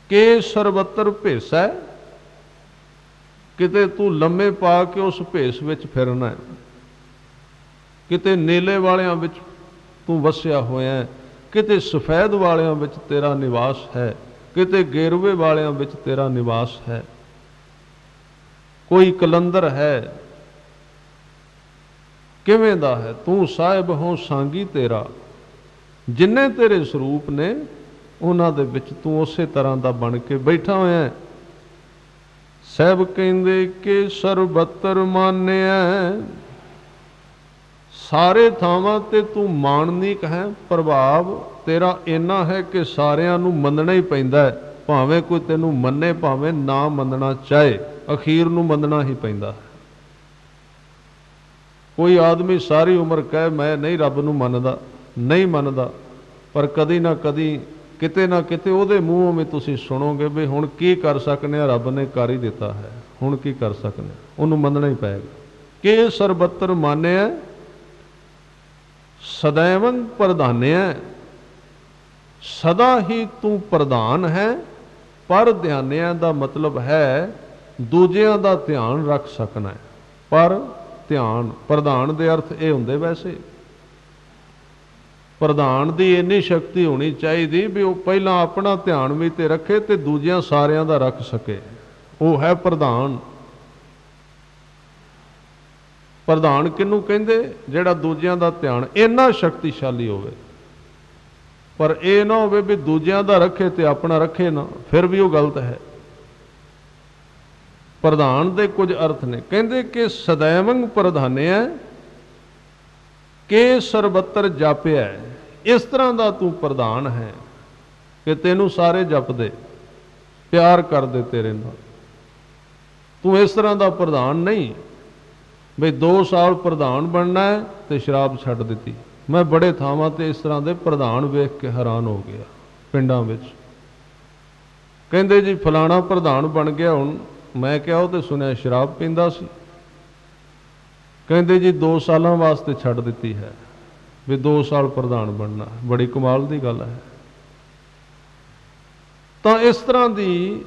ਕਿ ਸਰਬੱਤਰ ਭੇਸੈ, ਕਿਤੇ ਤੂੰ ਲੰਮੇ ਪਾ ਕੇ ਉਸ ਭੇਸ ਵਿੱਚ ਫਿਰਨਾ ਹੈ, ਕਿਤੇ ਨੀਲੇ ਵਾਲਿਆਂ ਵਿੱਚ ਤੂੰ ਵਸਿਆ ਹੋਇਆ, ਕਿਤੇ ਸਫੈਦ ਵਾਲਿਆਂ ਵਿੱਚ ਤੇਰਾ ਨਿਵਾਸ ਹੈ, ਕਿਤੇ ਗੇਰਵੇ ਵਾਲਿਆਂ ਵਿੱਚ ਤੇਰਾ ਨਿਵਾਸ ਹੈ। ਕੋਈ ਕਲੰਦਰ ਹੈ, ਕਿਵੇਂ ਦਾ ਹੈ ਤੂੰ ਸਾਹਿਬ ਹੋ ਸਾਂਗੀ ਤੇਰਾ। ਜਿੰਨੇ ਤੇਰੇ ਸਰੂਪ ਨੇ ਉਹਨਾਂ ਦੇ ਵਿੱਚ ਤੂੰ ਉਸੇ ਤਰ੍ਹਾਂ ਦਾ ਬਣ ਕੇ ਬੈਠਾ ਹੋਇਆ। ਸਾਹਿਬ ਕਹਿੰਦੇ ਕਿ ਸਰਬੱਤਰ ਮਾਨਿਆ, ਸਾਰੇ ਥਾਵਾਂ ਤੇ ਤੂੰ ਮਾਨਨੀਕ ਹੈ। ਪ੍ਰਭਾਵ ਤੇਰਾ ਇੰਨਾ ਹੈ ਕਿ ਸਾਰਿਆਂ ਨੂੰ ਮੰਨਣਾ ਹੀ ਪੈਂਦਾ ਹੈ, ਭਾਵੇਂ ਕੋਈ ਤੈਨੂੰ ਮੰਨੇ ਭਾਵੇਂ ਨਾ ਮੰਨਣਾ ਚਾਹੇ, ਅਖੀਰ ਨੂੰ ਮੰਨਣਾ ਹੀ ਪੈਂਦਾ ਹੈ। ਕੋਈ ਆਦਮੀ ਸਾਰੀ ਉਮਰ ਕਹੇ ਮੈਂ ਨਹੀਂ ਰੱਬ ਨੂੰ ਮੰਨਦਾ, ਨਹੀਂ ਮੰਨਦਾ, ਪਰ ਕਦੀ ਨਾ ਕਦੀ ਕਿਤੇ ਨਾ ਕਿਤੇ ਉਹਦੇ ਮੂੰਹੋਂ ਵੀ ਤੁਸੀਂ ਸੁਣੋਗੇ ਵੀ ਹੁਣ ਕੀ ਕਰ ਸਕਨੇ ਆ, ਰੱਬ ਨੇ ਕਰ ਹੀ ਦਿੱਤਾ ਹੈ, ਹੁਣ ਕੀ ਕਰ ਸਕਨੇ, ਉਹਨੂੰ ਮੰਨਣਾ ਹੀ ਪਏਗਾ। ਕਿ ਸਰਬੱਤਰ ਮਾਨਿਆ ਸदैवं ਪ੍ਰਧਾਨਿਆ, ਸਦਾ ਹੀ ਤੂੰ ਪ੍ਰਧਾਨ ਹੈ। ਪਰ ਧਿਆਨਿਆਂ ਦਾ ਮਤਲਬ ਹੈ ਦੂਜਿਆਂ ਦਾ ਧਿਆਨ ਰੱਖ ਸਕਣਾ ਹੈ। ਪਰ ਧਿਆਨ, ਪ੍ਰਧਾਨ ਦੇ ਅਰਥ ਇਹ ਹੁੰਦੇ ਵੈਸੇ, ਪ੍ਰਧਾਨ ਦੀ ਇੰਨੀ ਸ਼ਕਤੀ ਹੋਣੀ ਚਾਹੀਦੀ ਵੀ ਉਹ ਪਹਿਲਾਂ ਆਪਣਾ ਧਿਆਨ ਵੀ ਤੇ ਰੱਖੇ ਤੇ ਦੂਜਿਆਂ ਸਾਰਿਆਂ ਦਾ ਰੱਖ ਸਕੇ, ਉਹ ਹੈ ਪ੍ਰਧਾਨ। ਪ੍ਰਧਾਨ ਕਿਹਨੂੰ ਕਹਿੰਦੇ? ਜਿਹੜਾ ਦੂਜਿਆਂ ਦਾ ਧਿਆਨ ਇੰਨਾ ਸ਼ਕਤੀਸ਼ਾਲੀ ਹੋਵੇ, ਪਰ ਇਹ ਨਾ ਹੋਵੇ ਵੀ ਦੂਜਿਆਂ ਦਾ ਰੱਖੇ ਤੇ ਆਪਣਾ ਰੱਖੇ ਨਾ, ਫਿਰ ਵੀ ਉਹ ਗਲਤ ਹੈ। ਪ੍ਰਧਾਨ ਦੇ ਕੁਝ ਅਰਥ ਨੇ, ਕਹਿੰਦੇ ਕਿ ਸदैवं ਪ੍ਰਧਾਨਿਆ, ਕਿ ਸਰਬੱਤਰ ਜਾਪਿਆ। ਇਸ ਤਰ੍ਹਾਂ ਦਾ ਤੂੰ ਪ੍ਰਧਾਨ ਹੈ ਕਿ ਤੈਨੂੰ ਸਾਰੇ ਜਪਦੇ, ਪਿਆਰ ਕਰਦੇ ਤੇਰੇ ਨਾਲ। ਤੂੰ ਇਸ ਤਰ੍ਹਾਂ ਦਾ ਪ੍ਰਧਾਨ ਨਹੀਂ ਬਈ 2 ਸਾਲ ਪ੍ਰਧਾਨ ਬਣਨਾ ਹੈ ਤੇ ਸ਼ਰਾਬ ਛੱਡ ਦਿੱਤੀ। ਮੈਂ ਬੜੇ ਥਾਵਾਂ ਤੇ ਇਸ ਤਰ੍ਹਾਂ ਦੇ ਪ੍ਰਧਾਨ ਵੇਖ ਕੇ ਹੈਰਾਨ ਹੋ ਗਿਆ। ਪਿੰਡਾਂ ਵਿੱਚ ਕਹਿੰਦੇ ਜੀ ਫਲਾਣਾ ਪ੍ਰਧਾਨ ਬਣ ਗਿਆ, ਹੁਣ ਮੈਂ ਕਿਹਾ ਉਹ ਤੇ ਸੁਣਿਆ ਸ਼ਰਾਬ ਪੀਂਦਾ ਸੀ। ਕਹਿੰਦੇ ਜੀ 2 ਸਾਲਾਂ ਵਾਸਤੇ ਛੱਡ ਦਿੱਤੀ ਹੈ ਵੀ 2 ਸਾਲ ਪ੍ਰਧਾਨ ਬਣਨਾ। ਬੜੀ ਕਮਾਲ ਦੀ ਗੱਲ ਹੈ। ਤਾਂ ਇਸ ਤਰ੍ਹਾਂ ਦੀ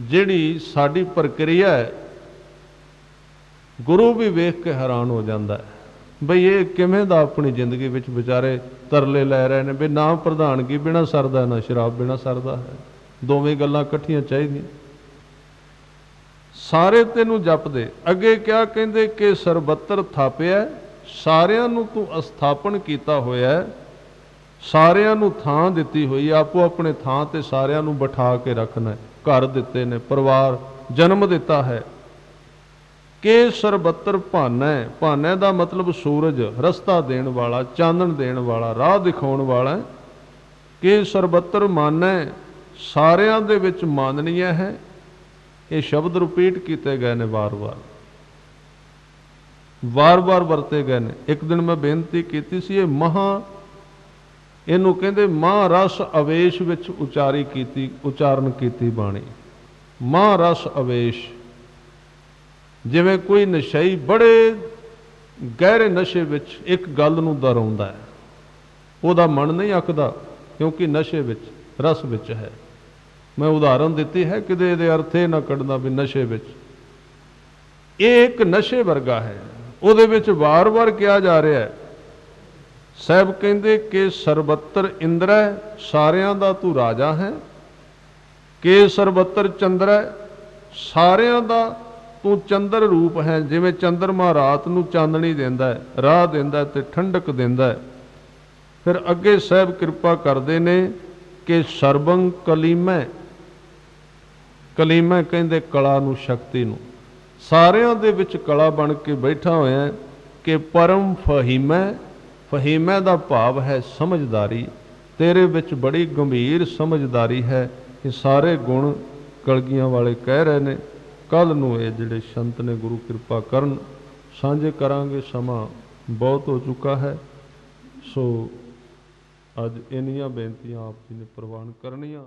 ਜਿਹੜੀ ਸਾਡੀ ਪ੍ਰਕਿਰਿਆ ਹੈ, ਗੁਰੂ ਵੀ ਵੇਖ ਕੇ ਹੈਰਾਨ ਹੋ ਜਾਂਦਾ ਹੈ ਬਈ ਇਹ ਕਿਵੇਂ ਦਾ ਆਪਣੀ ਜ਼ਿੰਦਗੀ ਵਿੱਚ ਵਿਚਾਰੇ ਤਰਲੇ ਲੈ ਰਹੇ ਨੇ ਵੀ ਨਾ ਪ੍ਰਧਾਨਗੀ ਬਿਨਾਂ ਸਰਦਾ, ਨਾ ਸ਼ਰਾਬ ਬਿਨਾਂ ਸਰਦਾ ਹੈ। ਦੋਵੇਂ ਗੱਲਾਂ ਇਕੱਠੀਆਂ ਚਾਹੀਦੀਆਂ। ਸਾਰੇ ਤੈਨੂੰ ਜਪਦੇ। ਅੱਗੇ ਕਿਹਾ, ਕਹਿੰਦੇ ਕਿ ਸਰਬੱਤਰ ਥਾਪਿਆ, ਸਾਰਿਆਂ ਨੂੰ ਤੂੰ ਅਸਥਾਪਨ ਕੀਤਾ ਹੋਇਆ, ਸਾਰਿਆਂ ਨੂੰ ਥਾਂ ਦਿੱਤੀ ਹੋਈ, ਆਪੋ ਆਪਣੇ ਥਾਂ ਤੇ ਸਾਰਿਆਂ ਨੂੰ ਬਿਠਾ ਕੇ ਰੱਖਣਾ। ਘਰ ਦਿੱਤੇ ਨੇ, ਪਰਿਵਾਰ, ਜਨਮ ਦਿੱਤਾ ਹੈ। ਕਿ ਸਰਬੱਤਰ ਭਾਨਾ, ਭਾਨਾ ਦਾ ਮਤਲਬ ਸੂਰਜ, ਰਸਤਾ ਦੇਣ ਵਾਲਾ, ਚਾਨਣ ਦੇਣ ਵਾਲਾ, ਰਾਹ ਦਿਖਾਉਣ ਵਾਲਾ। ਕਿ ਸਰਬੱਤਰ ਮਾਨਾ, ਸਾਰਿਆਂ ਦੇ ਵਿੱਚ ਮਾਨਨੀय ਹੈ। ਇਹ ਸ਼ਬਦ ਰਿਪੀਟ ਕੀਤੇ ਗਏ ਨੇ, ਵਾਰ-ਵਾਰ ਵਰਤੇ ਗਏ ਨੇ। ਇੱਕ ਦਿਨ ਮੈਂ ਬੇਨਤੀ ਕੀਤੀ ਸੀ, ਇਹ ਇਹਨੂੰ ਕਹਿੰਦੇ ਮਹਾਰਸ ਅਵੇਸ਼ ਵਿੱਚ ਉਚਾਰਨ ਕੀਤੀ ਬਾਣੀ। ਮਹਾਰਸ ਅਵੇਸ਼, ਜਿਵੇਂ ਕੋਈ ਨਸ਼ਈ ਬੜੇ ਗਹਿਰੇ ਨਸ਼ੇ ਵਿੱਚ ਇੱਕ ਗੱਲ ਨੂੰ ਦੁਹਰਾਉਂਦਾ ਹੈ, ਉਹਦਾ ਮਨ ਨਹੀਂ ਅੱਕਦਾ ਕਿਉਂਕਿ ਨਸ਼ੇ ਵਿੱਚ, ਰਸ ਵਿੱਚ ਹੈ। ਮੈਂ ਉਦਾਹਰਨ ਦਿੱਤੀ ਹੈ, ਕਿਤੇ ਇਹਦੇ ਅਰਥ ਇਹ ਨਾ ਕੱਢਣਾ ਵੀ ਨਸ਼ੇ ਵਿੱਚ। ਇਹ ਇੱਕ ਨਸ਼ੇ ਵਰਗਾ ਹੈ, ਉਹਦੇ ਵਿੱਚ ਵਾਰ-ਵਾਰ ਕਿਹਾ ਜਾ ਰਿਹਾ ਹੈ ਸਾਹਿਬ ਕਹਿੰਦੇ ਕਿ ਸਰਬੱਤਰ ਇੰਦਰ ਹੈ, ਸਾਰਿਆਂ ਦਾ ਤੂੰ ਰਾਜਾ ਹੈ। ਕਿ ਸਰਬੱਤਰ ਚੰਦਰ ਹੈ, ਸਾਰਿਆਂ ਦਾ ਤੂੰ ਚੰਦਰ ਰੂਪ ਹੈ। ਜਿਵੇਂ ਚੰਦਰਮਾ ਰਾਤ ਨੂੰ ਚਾਨਣੀ ਦਿੰਦਾ ਹੈ, ਰਾਹ ਦਿੰਦਾ ਹੈ ਤੇ ਠੰਡਕ ਦਿੰਦਾ ਹੈ। ਫਿਰ ਅੱਗੇ ਸਾਹਿਬ ਕਿਰਪਾ ਕਰਦੇ ਨੇ ਕਿ ਸਰਬੰ ਕਲੀਮੈ, ਕਲੀਮੈ ਕਹਿੰਦੇ ਕਲਾ ਨੂੰ, ਸ਼ਕਤੀ ਨੂੰ। ਸਾਰਿਆਂ ਦੇ ਵਿੱਚ ਕਲਾ ਬਣ ਕੇ ਬੈਠਾ ਹੋਇਆ ਕਿ ਪਰਮ ਫਹੀਮੈ, ਫਹੀਮੈ ਦਾ ਭਾਵ ਹੈ ਸਮਝਦਾਰੀ। ਤੇਰੇ ਵਿੱਚ ਬੜੀ ਗੰਭੀਰ ਸਮਝਦਾਰੀ ਹੈ। ਇਹ ਸਾਰੇ ਗੁਣ ਕਲਗੀਆਂ ਵਾਲੇ ਕਹਿ ਰਹੇ ਨੇ। ਕੱਲ ਨੂੰ ਇਹ ਜਿਹੜੇ ਸੰਤ ਨੇ ਗੁਰੂ ਕਿਰਪਾ ਕਰਨ ਸਾਂਝੇ ਕਰਾਂਗੇ। ਸਮਾਂ ਬਹੁਤ ਹੋ ਚੁੱਕਾ ਹੈ, ਸੋ ਅੱਜ ਇੰਨੀਆਂ ਬੇਨਤੀਆਂ ਆਪ ਜੀ ਨੇ ਪ੍ਰਵਾਨ ਕਰਨੀਆਂ।